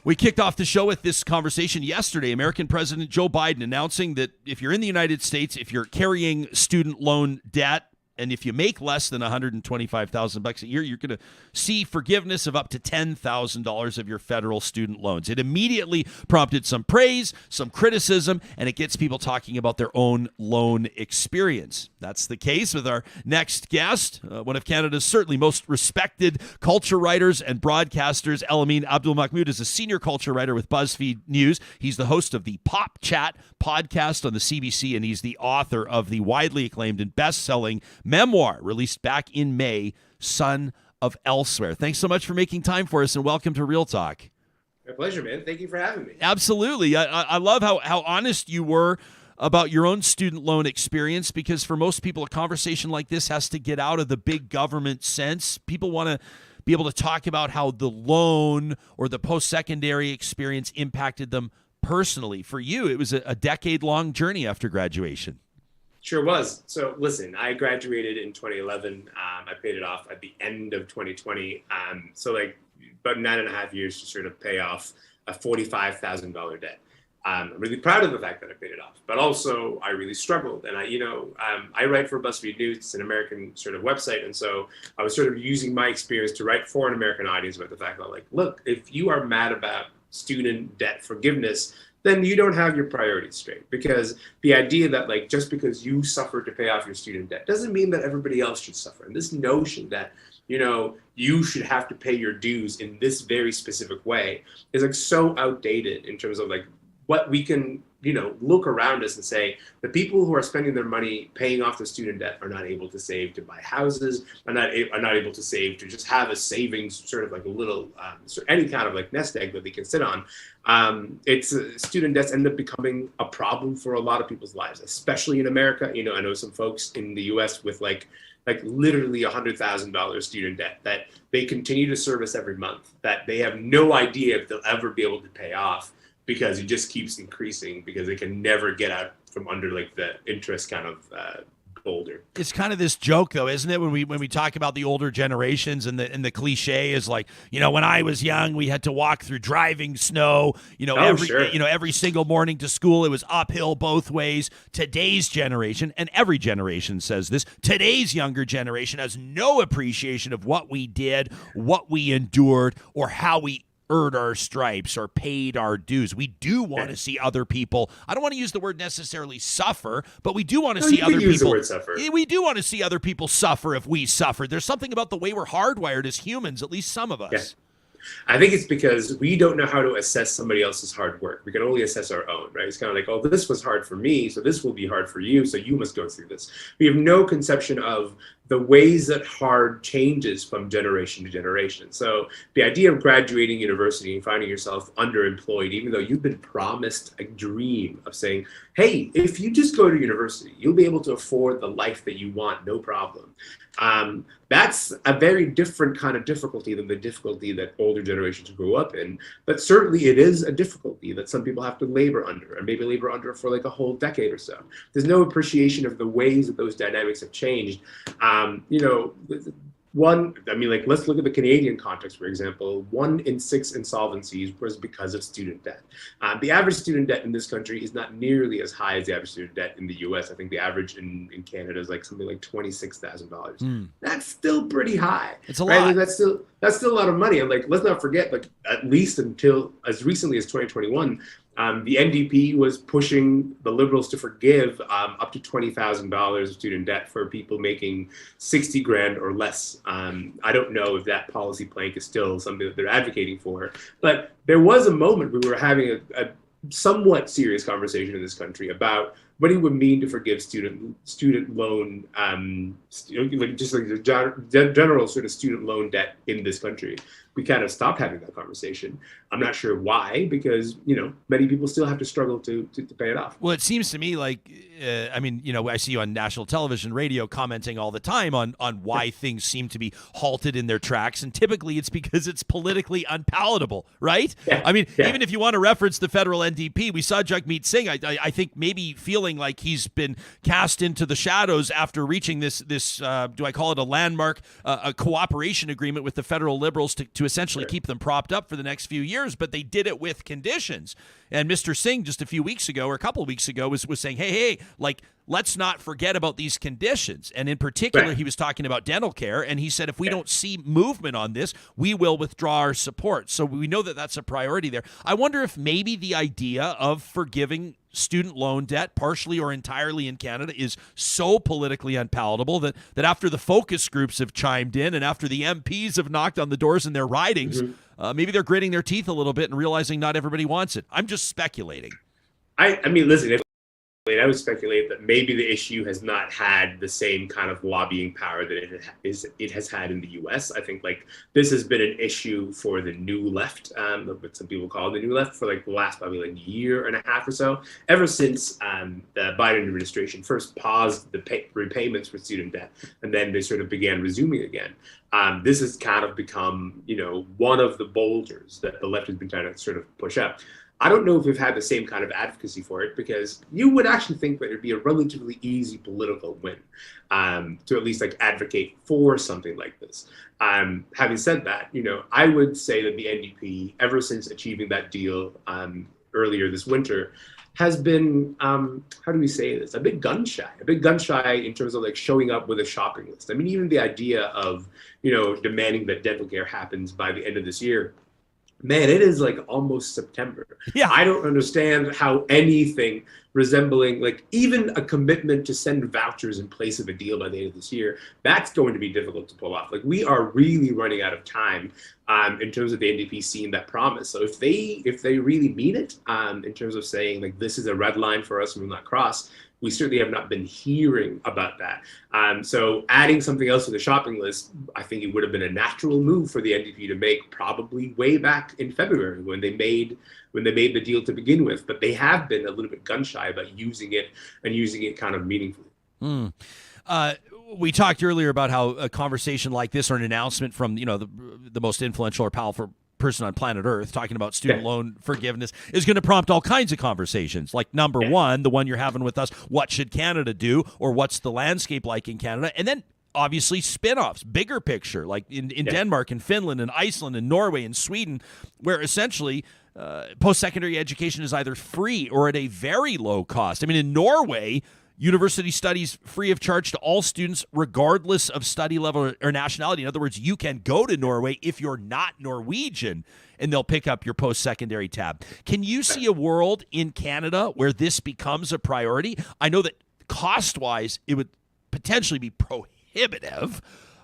We kicked off the show with this conversation yesterday. American President Joe Biden announcing that if you're in the United States, if you're carrying student loan debt, and if you make less than $125,000 a year, you're going to see forgiveness of up to $10,000 of your federal student loans. It immediately prompted some praise, some criticism, and it gets people talking about their own loan experience. That's the case with our next guest, one of Canada's certainly most respected culture writers and broadcasters. Elamin Abdelmahmoud is a senior culture writer with BuzzFeed News. He's the host of the Pop Chat podcast on the CBC, and he's the author of the widely acclaimed and best-selling memoir released back in May, Son of Elsewhere. Thanks so much for making time for us, and welcome to Real Talk. My pleasure, man. Thank you for having me. Absolutely. I love how honest you were about your own student loan experience, because for most people, a conversation like this has to get out of the big government sense. People want to be able to talk about how the loan or the post-secondary experience impacted them personally. For you, it was a decade-long journey after graduation. Sure was. So listen, I graduated in 2011. I paid it off at the end of 2020. So like about 9.5 years to sort of pay off a $45,000 debt. I'm really proud of the fact that I paid it off, but also I really struggled. And I write for BuzzFeed News. It's an American sort of website. And so I was sort of using my experience to write for an American audience about the fact that, like, look, if you are mad about student debt forgiveness, then you don't have your priorities straight. Because the idea that, like, just because you suffer to pay off your student debt doesn't mean that everybody else should suffer. And this notion that, you should have to pay your dues in this very specific way is, like, so outdated in terms of, like, what we can, look around us and say the people who are spending their money paying off the student debt are not able to save to buy houses, are not able to save to just have a savings, sort of like a little, any kind of like nest egg that they can sit on. Student debts end up becoming a problem for a lot of people's lives, especially in America. I know some folks in the US with like literally $100,000 student debt that they continue to service every month, that they have no idea if they'll ever be able to pay off, because it just keeps increasing because they can never get out from under like the interest kind of boulder. It's kind of this joke, though, isn't it? When we talk about the older generations, and the cliche is like, when I was young, we had to walk through driving snow. Every single morning to school, it was uphill both ways. Today's generation, and every generation says this, today's younger generation has no appreciation of what we did, what we endured, or how we earned our stripes or paid our dues. We do want to see other people. I don't want to use the word necessarily suffer, but we do want to see other people. Use the word suffer. We do want to see other people suffer if we suffer. There's something about the way we're hardwired as humans, at least some of us. Yeah. I think it's because we don't know how to assess somebody else's hard work. We can only assess our own, right? It's kind of like, oh, this was hard for me, so this will be hard for you, so you must go through this. We have no conception of the ways that hard changes from generation to generation. So the idea of graduating university and finding yourself underemployed, even though you've been promised a dream of saying, hey, if you just go to university, you'll be able to afford the life that you want, no problem. That's a very different kind of difficulty than the difficulty that older generations grew up in. But certainly it is a difficulty that some people have to labor under, and maybe labor under for like a whole decade or so. There's no appreciation of the ways that those dynamics have changed. Let's look at the Canadian context, for example. 1 in 6 insolvencies was because of student debt. The average student debt in this country is not nearly as high as the average student debt in the US. I think the average in Canada is like something like $26,000. That's still pretty high. It's a lot. Right? That's still a lot of money. And like, let's not forget, like, at least until as recently as 2021, the NDP was pushing the Liberals to forgive up to $20,000 of student debt for people making 60 grand or less. I don't know if that policy plank is still something that they're advocating for, but there was a moment we were having a somewhat serious conversation in this country about what it would mean to forgive student loan, just like the general sort of student loan debt in this country. We kind of stopped having that conversation. I'm not sure why, because, many people still have to struggle to pay it off. Well, it seems to me like, I see you on national television, radio commenting all the time on why things seem to be halted in their tracks. And typically it's because it's politically unpalatable, right? Yeah. Even if you want to reference the federal NDP, we saw Jagmeet Singh, I think maybe feeling like he's been cast into the shadows after reaching this do I call it a landmark, a cooperation agreement with the federal Liberals to essentially keep them propped up for the next few years, but they did it with conditions. And Mr. Singh just a few weeks ago or a couple of weeks ago was saying, hey, like, let's not forget about these conditions. And in particular, he was talking about dental care, and he said if we don't see movement on this, we will withdraw our support. So we know that that's a priority there. I wonder if maybe the idea of forgiving student loan debt, partially or entirely in Canada, is so politically unpalatable that after the focus groups have chimed in and after the MPs have knocked on the doors in their ridings, maybe they're gritting their teeth a little bit and realizing not everybody wants it. I'm just speculating. Listen, I would speculate that maybe the issue has not had the same kind of lobbying power that it has had in the U.S. I think like this has been an issue for the new left, what some people call the new left, for like the last probably like year and a half or so, ever since the Biden administration first paused the repayments for student debt, and then they sort of began resuming again. This has kind of become, one of the boulders that the left has been trying to sort of push up. I don't know if we've had the same kind of advocacy for it, because you would actually think that it'd be a relatively easy political win to at least like advocate for something like this. Having said that, I would say that the NDP, ever since achieving that deal earlier this winter, has been, how do we say this, a bit gun shy in terms of like showing up with a shopping list. I mean, even the idea of, demanding that dental care happens by the end of this year, man, it is like almost September. Yeah. I don't understand how anything resembling like even a commitment to send vouchers in place of a deal by the end of this year, that's going to be difficult to pull off. Like we are really running out of time in terms of the NDP seeing that promise. So if they really mean it in terms of saying like this is a red line for us and we'll not cross, we certainly have not been hearing about that. So adding something else to the shopping list, I think it would have been a natural move for the NDP to make probably way back in February when they made the deal to begin with. But they have been a little bit gun shy about using it and using it kind of meaningfully. We talked earlier about how a conversation like this or an announcement from the most influential or powerful person on planet Earth talking about student loan forgiveness is going to prompt all kinds of conversations. Like number one, the one you're having with us, what should Canada do, or what's the landscape like in Canada? And then obviously spin-offs, bigger picture, like in Denmark and Finland and Iceland and Norway and Sweden, where essentially post-secondary education is either free or at a very low cost. I mean, in Norway, university studies free of charge to all students regardless of study level or nationality. In other words, you can go to Norway if you're not Norwegian and they'll pick up your post-secondary tab. Can you see a world in Canada where this becomes a priority? I know that cost-wise it would potentially be prohibitive.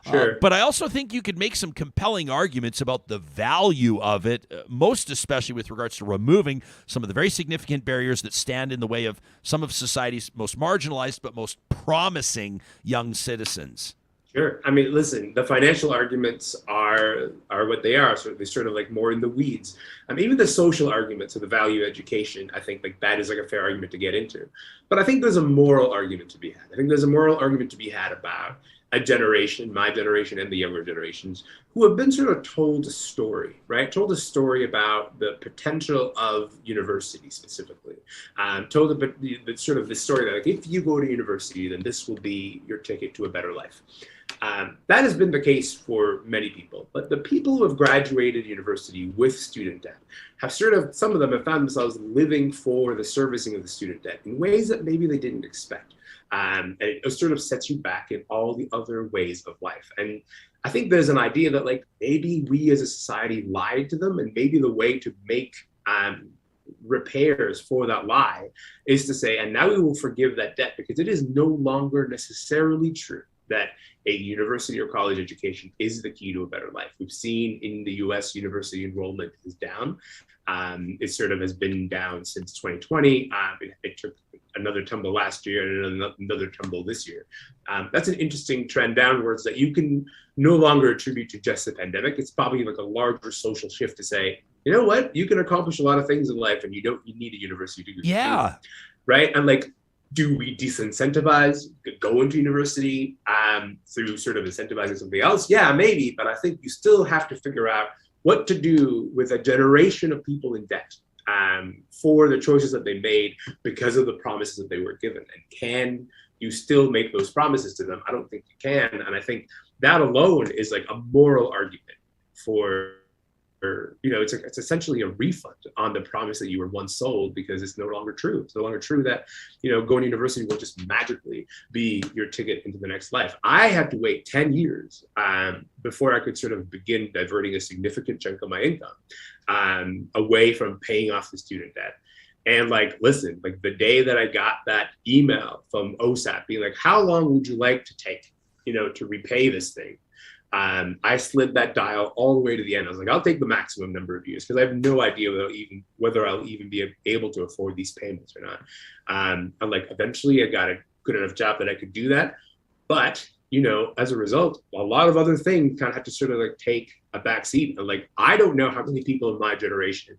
Sure. But I also think you could make some compelling arguments about the value of it, most especially with regards to removing some of the very significant barriers that stand in the way of some of society's most marginalized but most promising young citizens. Sure. I mean, listen, the financial arguments are what they are. So they're sort of like more in the weeds. Even the social arguments of the value of education, I think like that is like a fair argument to get into. But I think there's a moral argument to be had. I think there's a moral argument to be had about a generation, my generation and the younger generations, who have been sort of told a story, right? Told a story about the potential of university specifically. Told the sort of the story that like, if you go to university, then this will be your ticket to a better life. That has been the case for many people, but the people who have graduated university with student debt have some of them have found themselves living for the servicing of the student debt in ways that maybe they didn't expect. And it sort of sets you back in all the other ways of life. And I think there's an idea that like maybe we as a society lied to them, and maybe the way to make repairs for that lie is to say, and now we will forgive that debt because it is no longer necessarily true that a university or college education is the key to a better life. We've seen in the US university enrollment is down. It sort of has been down since 2020. It took another tumble last year and another tumble this year. That's an interesting trend downwards that you can no longer attribute to just the pandemic. It's probably like a larger social shift to say, you know what, you can accomplish a lot of things in life and you need a university degree. Yeah. Right. And like, do we disincentivize going to university through sort of incentivizing something else? Yeah, maybe. But I think you still have to figure out what to do with a generation of people in debt for the choices that they made because of the promises that they were given. And can you still make those promises to them? I don't think you can. And I think that alone is like a moral argument for, it's essentially a refund on the promise that you were once sold because it's no longer true. It's no longer true that, going to university will just magically be your ticket into the next life. I had to wait 10 years before I could sort of begin diverting a significant chunk of my income away from paying off the student debt. And like, listen, like the day that I got that email from OSAP being like, how long would you like to take, to repay this thing? I slid that dial all the way to the end. I was like, I'll take the maximum number of years because I have no idea whether I'll even be able to afford these payments or not. And like, eventually I got a good enough job that I could do that. But, as a result, a lot of other things kind of had to sort of like take a back seat. And like, I don't know how many people in my generation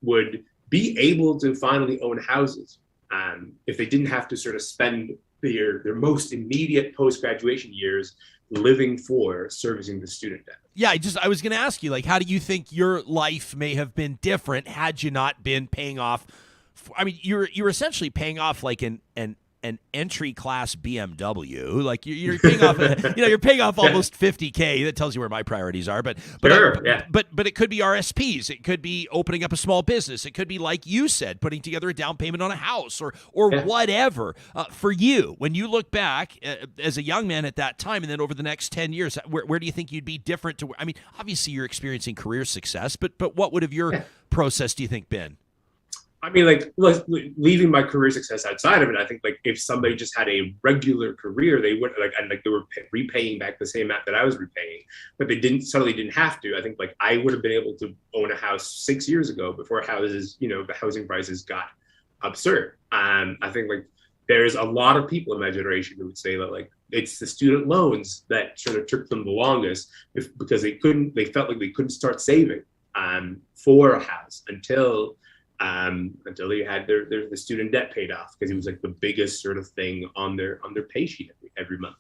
would be able to finally own houses if they didn't have to sort of spend their most immediate post-graduation years living for servicing the student debt. Yeah, I was going to ask you, like, how do you think your life may have been different had you not been paying off? You're essentially paying off like an an entry class BMW. Like you're paying off, you're paying off almost $50K. That tells you where my priorities are. But it could be RSPs. It could be opening up a small business. It could be, like you said, putting together a down payment on a house or whatever. For you, when you look back as a young man at that time, and then over the next 10 years, where do you think you'd be different? I mean, obviously you're experiencing career success, but what would have your process, do you think, been? I mean, like, leaving my career success outside of it, I think, like, if somebody just had a regular career, they would, they were repaying back the same amount that I was repaying, but they suddenly didn't have to. I think, like, I would have been able to own a house 6 years ago before houses, the housing prices got absurd. I think, like, there's a lot of people in my generation who would say that, like, it's the student loans that sort of took them the longest because they felt like they couldn't start saving for a house until they had the student debt paid off, because it was like the biggest sort of thing on their pay sheet every month.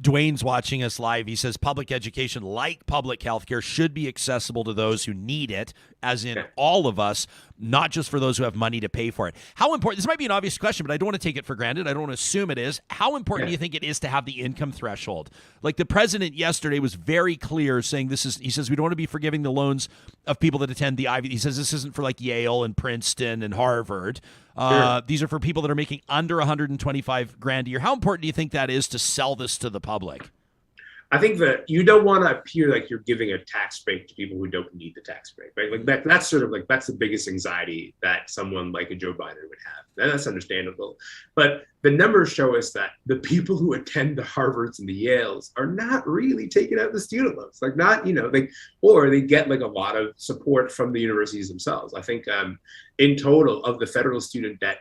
Dwayne's watching us live. He says public education, like public healthcare, should be accessible to those who need it, as in all of us, not just for those who have money to pay for it. How important, this might be an obvious question, but I don't want to take it for granted. I don't want to assume it is. How important do you think it is to have the income threshold? Like the president yesterday was very clear saying he says we don't want to be forgiving the loans of people that attend the Ivy. He says this isn't for like Yale and Princeton and Harvard. These are for people that are making under $125,000 a year. How important do you think that is to sell this to the public? I think that you don't want to appear like you're giving a tax break to people who don't need the tax break, right? Like that's sort of like, that's the biggest anxiety that someone like a Joe Biden would have. And that's understandable. But the numbers show us that the people who attend the Harvards and the Yales are not really taking out the student loans, like not, or they get like a lot of support from the universities themselves. I think in total of the federal student debt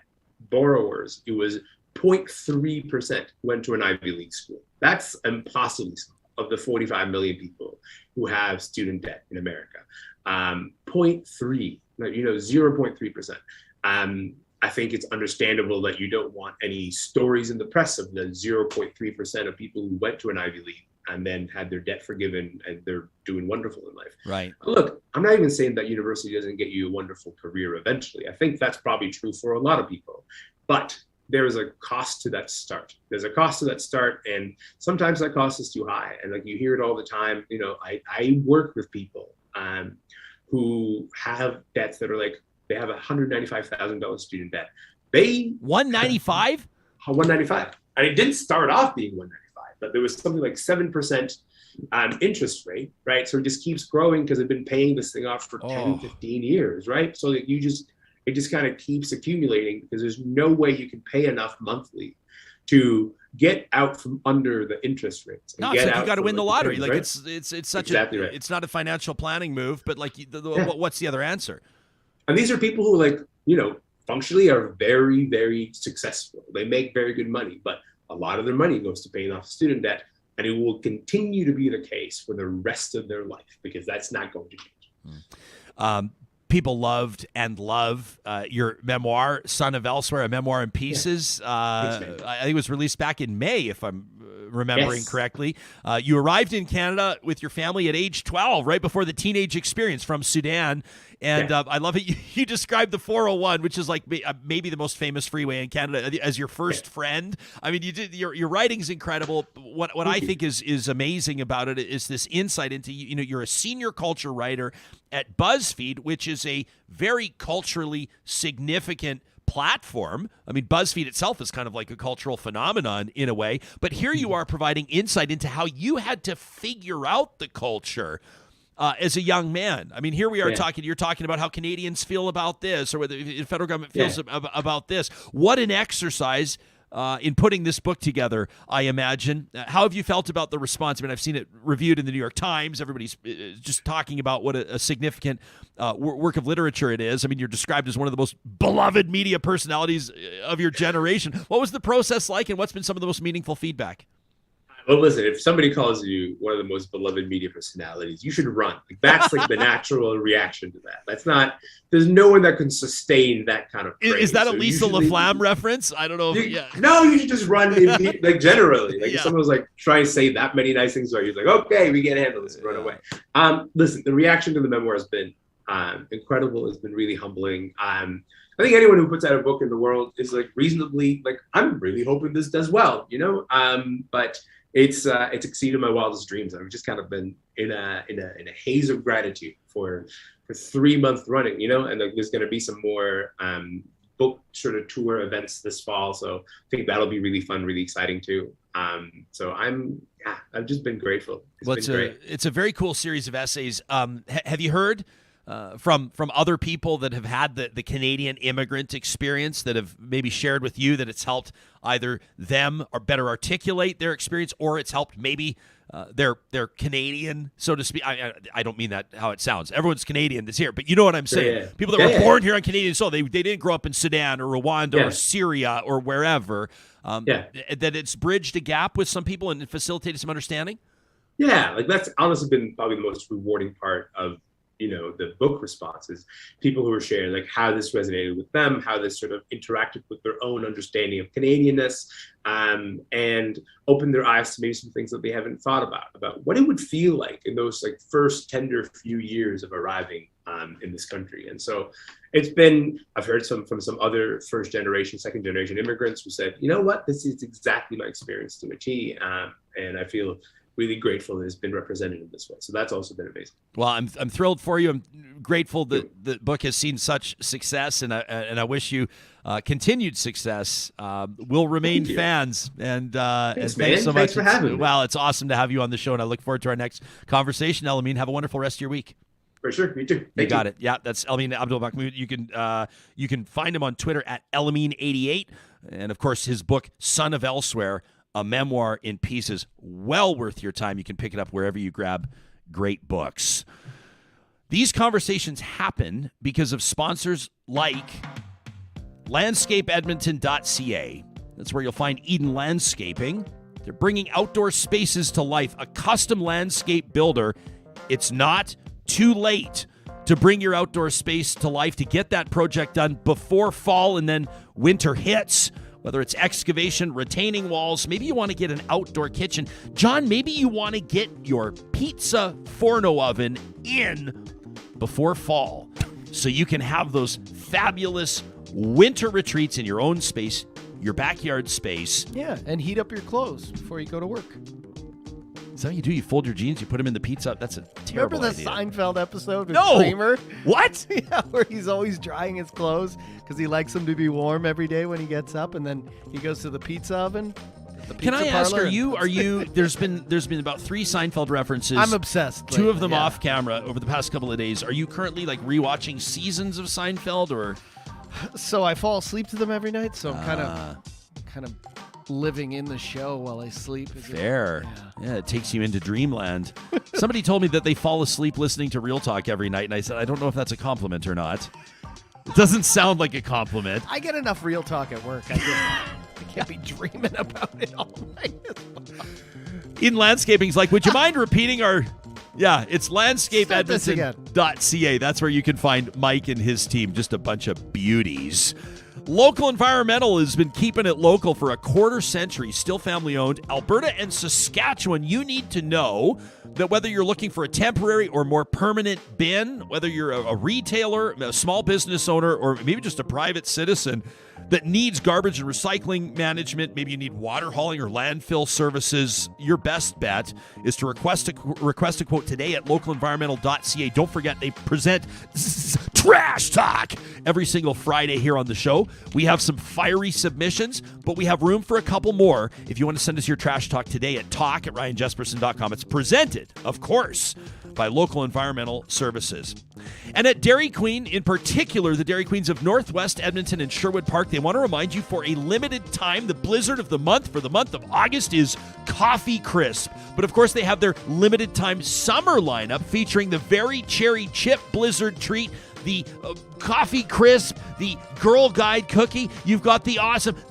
borrowers, it was 0.3% went to an Ivy League school. That's impossibly small. Of the 45 million people who have student debt in America, 0.3%. I think it's understandable that you don't want any stories in the press of the 0.3% of people who went to an Ivy League and then had their debt forgiven and they're doing wonderful in life. Right. Look, I'm not even saying that university doesn't get you a wonderful career eventually. I think that's probably true for a lot of people, but there is a cost to that start. There's a cost to that start, and sometimes that cost is too high. And like you hear it all the time. I work with people who have debts that are like, they have $195,000 student debt. They $195? $195, and it didn't start off being $195, but there was something like 7% interest rate, right? So it just keeps growing because they've been paying this thing off for 10, 15 years, right? So that it just kind of keeps accumulating because there's no way you can pay enough monthly to get out from under the interest rates. No, it's like you got to win the lottery. Like right? it's such exactly right. It's not a financial planning move, but like what's the other answer? And these are people who functionally are very, very successful. They make very good money, but a lot of their money goes to paying off student debt, and it will continue to be the case for the rest of their life because that's not going to change. People loved and love your memoir, Son of Elsewhere, a memoir in pieces. I think it was released back in May, if I'm remembering correctly. You arrived in Canada with your family at age 12, right before the teenage experience from Sudan. And I love it. You described the 401, which is like maybe the most famous freeway in Canada, as your first friend. I mean, your writing's incredible. What I think is amazing about it is this insight into, you're a senior culture writer at BuzzFeed, which is a very culturally significant platform. I mean, BuzzFeed itself is kind of like a cultural phenomenon in a way, but here you are providing insight into how you had to figure out the culture as a young man. I mean, here we are talking, you're talking about how Canadians feel about this, or whether the federal government feels about this. What an exercise in putting this book together, I imagine. How have you felt about the response? I mean, I've seen it reviewed in the New York Times. Everybody's just talking about what a significant work of literature it is. I mean, you're described as one of the most beloved media personalities of your generation. What was the process like, and what's been some of the most meaningful feedback? Well, listen, if somebody calls you one of the most beloved media personalities, you should run. Like, that's like the natural reaction to that. That's not, there's no one that can sustain that kind of praise. Is that a Lisa LaFlamme reference? I don't know. No, you should just run, like generally. Like if someone was like trying to say that many nice things about you, you're like, okay, we can't handle this, and run away. Listen, the reaction to the memoir has been incredible. It's been really humbling. I think anyone who puts out a book in the world is like reasonably like, I'm really hoping this does well, you know. But it's exceeded my wildest dreams. I've just kind of been in a haze of gratitude for 3 months running, you know. And like, there's going to be some more book sort of tour events this fall, so I think that'll be really fun, really exciting too. So I've just been grateful. It's been great. It's a very cool series of essays. Have you heard from other people that have had the Canadian immigrant experience, that have maybe shared with you that it's helped either them or better articulate their experience, or it's helped maybe they're Canadian, so to speak? I don't mean that how it sounds. Everyone's Canadian that's here, but you know what I'm saying. Yeah. People that were born here on Canadian soil, they didn't grow up in Sudan or Rwanda or Syria or wherever. That it's bridged a gap with some people and facilitated some understanding. Yeah, like that's honestly been probably the most rewarding part of, you know, the book responses. People who are sharing like how this resonated with them, how this sort of interacted with their own understanding of Canadianness, and opened their eyes to maybe some things that they haven't thought about what it would feel like in those like first tender few years of arriving in this country. And so it's been, I've heard from some other first generation, second generation immigrants who said, you know what, this is exactly my experience to a T, and I feel really grateful that it's been represented in this way. So that's also been amazing. Well, I'm thrilled for you. I'm grateful that the book has seen such success, and I wish you continued success. We'll remain fans, and thanks so much. Thanks for having me. Well, it's awesome to have you on the show, and I look forward to our next conversation. Elamin, have a wonderful rest of your week. For sure, me too. You got it. Yeah, that's Elamin Abdelmahmoud. You can find him on Twitter at Elamin88, and of course his book Son of Elsewhere, a memoir in pieces, well worth your time. You can pick it up wherever you grab great books. These conversations happen because of sponsors like landscapeedmonton.ca. That's where you'll find Eden Landscaping. They're bringing outdoor spaces to life, a custom landscape builder. It's not too late to bring your outdoor space to life, to get that project done before fall and then winter hits. Whether it's excavation, retaining walls, maybe you want to get an outdoor kitchen. John, maybe you want to get your pizza forno oven in before fall so you can have those fabulous winter retreats in your own space, your backyard space. Yeah, and heat up your clothes before you go to work. Is that what you do? You fold your jeans, you put them in the pizza? That's a terrible idea. Remember the Seinfeld episode with No! Kramer? What? Yeah, where he's always drying his clothes because he likes them to be warm every day when he gets up, and then he goes to the pizza oven. Can I ask, are you there's been about 3 Seinfeld references. I'm obsessed. 2 of them off camera over the past couple of days. Are you currently like rewatching seasons of Seinfeld, or? So I fall asleep to them every night, so I'm kind of living in the show while I sleep. Fair. Yeah, it takes you into dreamland. Somebody told me that they fall asleep listening to Real Talk every night, and I said, I don't know if that's a compliment or not. It doesn't sound like a compliment. I get enough Real Talk at work. I can't be dreaming about it all night. In landscaping's like, would you mind repeating our... Yeah, it's landscapeedmonton.ca. That's where you can find Mike and his team, just a bunch of beauties. Local Environmental has been keeping it local for a quarter century, still family-owned. Alberta and Saskatchewan, you need to know that whether you're looking for a temporary or more permanent bin, whether you're a retailer, a small business owner, or maybe just a private citizen that needs garbage and recycling management, maybe you need water hauling or landfill services, your best bet is to request a quote today at localenvironmental.ca. Don't forget, they present Trash Talk every single Friday here on the show. We have some fiery submissions, but we have room for a couple more. If you want to send us your Trash Talk today at talk@ryanjesperson.com. It's presented, of course, by Local Environmental Services. And at Dairy Queen, in particular, the Dairy Queens of Northwest Edmonton and Sherwood Park, they want to remind you for a limited time, the blizzard of the month for the month of August is Coffee Crisp. But of course, they have their limited time summer lineup featuring the Very Cherry Chip Blizzard Treat, the Coffee Crisp, the Girl Guide Cookie. You've got the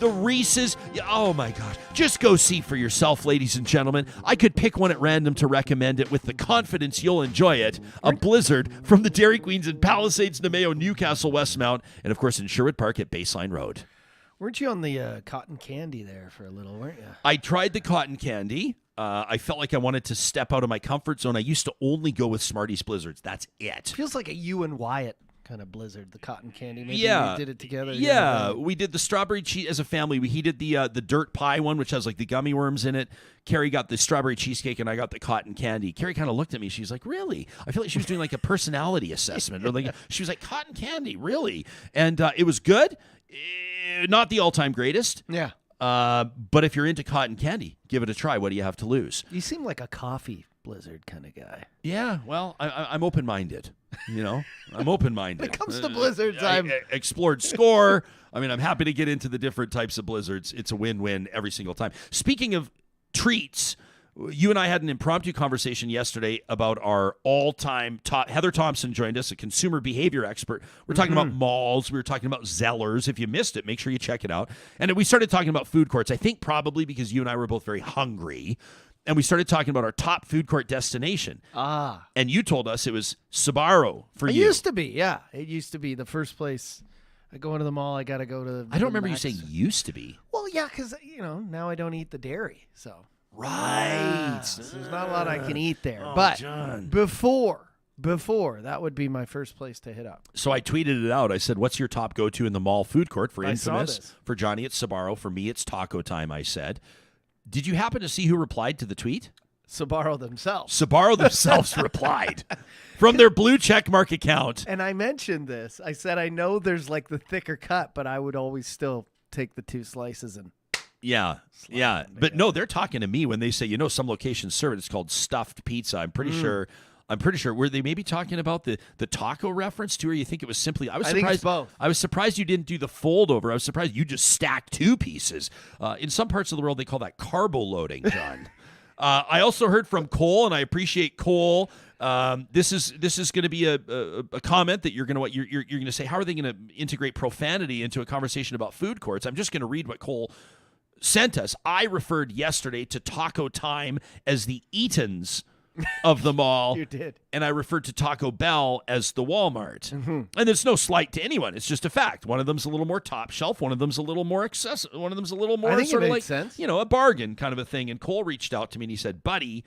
Reese's. Oh my God. Just go see for yourself, ladies and gentlemen. I could pick one at random to recommend it with the confidence you'll enjoy it. A Blizzard from the Dairy Queens in Palisades, Nemeo, Newcastle, Westmount, and of course in Sherwood Park at Baseline Road. Weren't you on the cotton candy there for a little, weren't you? I tried the cotton candy. I felt like I wanted to step out of my comfort zone. I used to only go with Smarties Blizzards. That's it. Feels like a you and Wyatt kind of blizzard, the cotton candy. Maybe Yeah. we did it together. Yeah, we did the strawberry cheese as a family. He did the dirt pie one, which has like the gummy worms in it. Carrie got the strawberry cheesecake, and I got the cotton candy. Carrie kind of looked at me. She's like, "Really?" I feel like she was doing like a personality assessment, or like she was like, "Cotton candy, really?" And it was good. Not the all-time greatest. Yeah. But if you're into cotton candy, give it a try. What do you have to lose? You seem like a coffee blizzard kind of guy. Yeah, well, I'm open-minded. You know, I'm open-minded. When it comes to blizzards, I explored SCORE. I mean, I'm happy to get into the different types of blizzards. It's a win-win every single time. Speaking of treats, you and I had an impromptu conversation yesterday about our all-time top. Heather Thompson joined us, a consumer behavior expert. We're talking about malls. We were talking about Zellers. If you missed it, make sure you check it out. And we started talking about food courts, I think probably because you and I were both very hungry. And we started talking about our top food court destination. And you told us it was Sbarro for you. It used to be, yeah. It used to be the first place. I go into the mall, I got to go to I don't remember you saying used to be. Well, yeah, because, now I don't eat the dairy, so. Right. So there's not a lot I can eat there. But John. before, that would be my first place to hit up. So I tweeted it out. I said, "What's your top go-to in the mall food court?" For I saw Infamous. this. For Johnny, it's Sbarro. For me, it's Taco Time, I said. Did you happen to see who replied to the tweet? Sbarro themselves. Sbarro themselves replied from their blue checkmark account. And I mentioned this. I said, I know there's like the thicker cut, but I would always still take the 2 slices and Yeah. But no, they're talking to me when they say, some locations serve it. It's called stuffed pizza. I'm pretty sure. Were they maybe talking about the taco reference too, or you think it was simply? I was surprised. think it's both. I was surprised you didn't do the fold over. I was surprised you just stacked 2 pieces. In some parts of the world, they call that carbo loading, John. I also heard from Cole, and I appreciate Cole. This is going to be a comment that you're going to say. How are they going to integrate profanity into a conversation about food courts? I'm just going to read what Cole sent us. I referred yesterday to Taco Time as the Eatons of the mall. You did. And I referred to Taco Bell as the Walmart. And it's no slight to anyone. It's just a fact. One of them's a little more top shelf. One of them's a little more accessible. One of them's a little more sort of like, sense. a bargain kind of a thing. And Cole reached out to me and he said, "Buddy,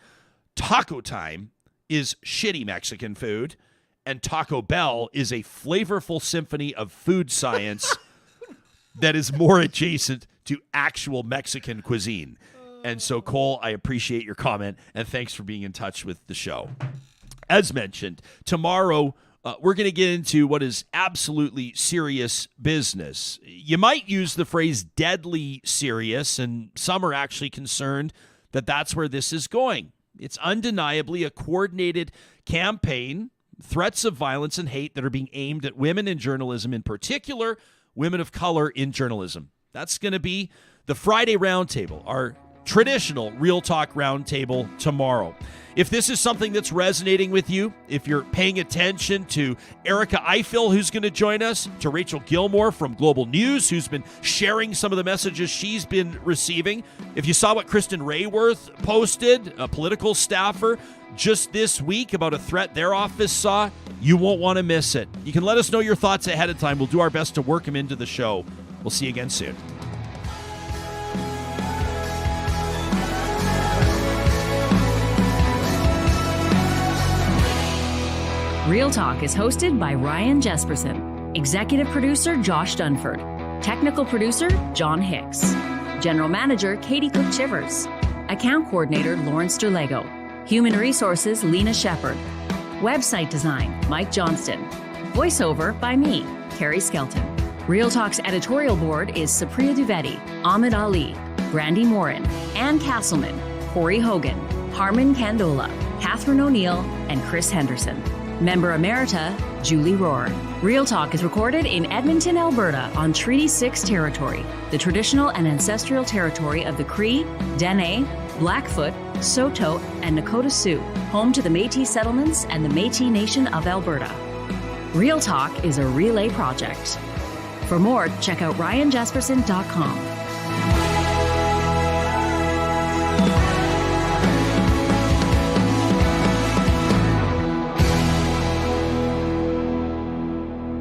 Taco Time is shitty Mexican food, and Taco Bell is a flavorful symphony of food science that is more adjacent to actual Mexican cuisine." And so, Cole, I appreciate your comment, and thanks for being in touch with the show. As mentioned, tomorrow we're going to get into what is absolutely serious business. You might use the phrase deadly serious, and some are actually concerned that that's where this is going. It's undeniably a coordinated campaign, threats of violence and hate that are being aimed at women in journalism, in particular, women of color in journalism. That's going to be the Friday Roundtable, our traditional Real Talk Roundtable tomorrow. If this is something that's resonating with you, if you're paying attention to Erica Eiffel, who's going to join us, to Rachel Gilmore from Global News, who's been sharing some of the messages she's been receiving, if you saw what Kristen Rayworth posted, a political staffer, just this week about a threat their office saw, you won't want to miss it. You can let us know your thoughts ahead of time. We'll do our best to work them into the show. We'll see you again soon. Real Talk is hosted by Ryan Jesperson, executive producer Josh Dunford, technical producer John Hicks, general manager Katie Cook-Chivers, account coordinator Lawrence Derlego, human resources Lena Shepard, website design Mike Johnston, voiceover by me, Carrie Skelton. Real Talk's editorial board is Supriya Dwivedi, Ahmed Ali, Brandy Morin, Ann Castleman, Corey Hogan, Harman Candola, Catherine O'Neill, and Chris Henderson. Member Emerita, Julie Rohr. Real Talk is recorded in Edmonton, Alberta on Treaty 6 territory, the traditional and ancestral territory of the Cree, Dene, Blackfoot, Saulteaux, and Nakota Sioux, home to the Métis settlements and the Métis Nation of Alberta. Real Talk is a relay project. For more, check out ryanjesperson.com.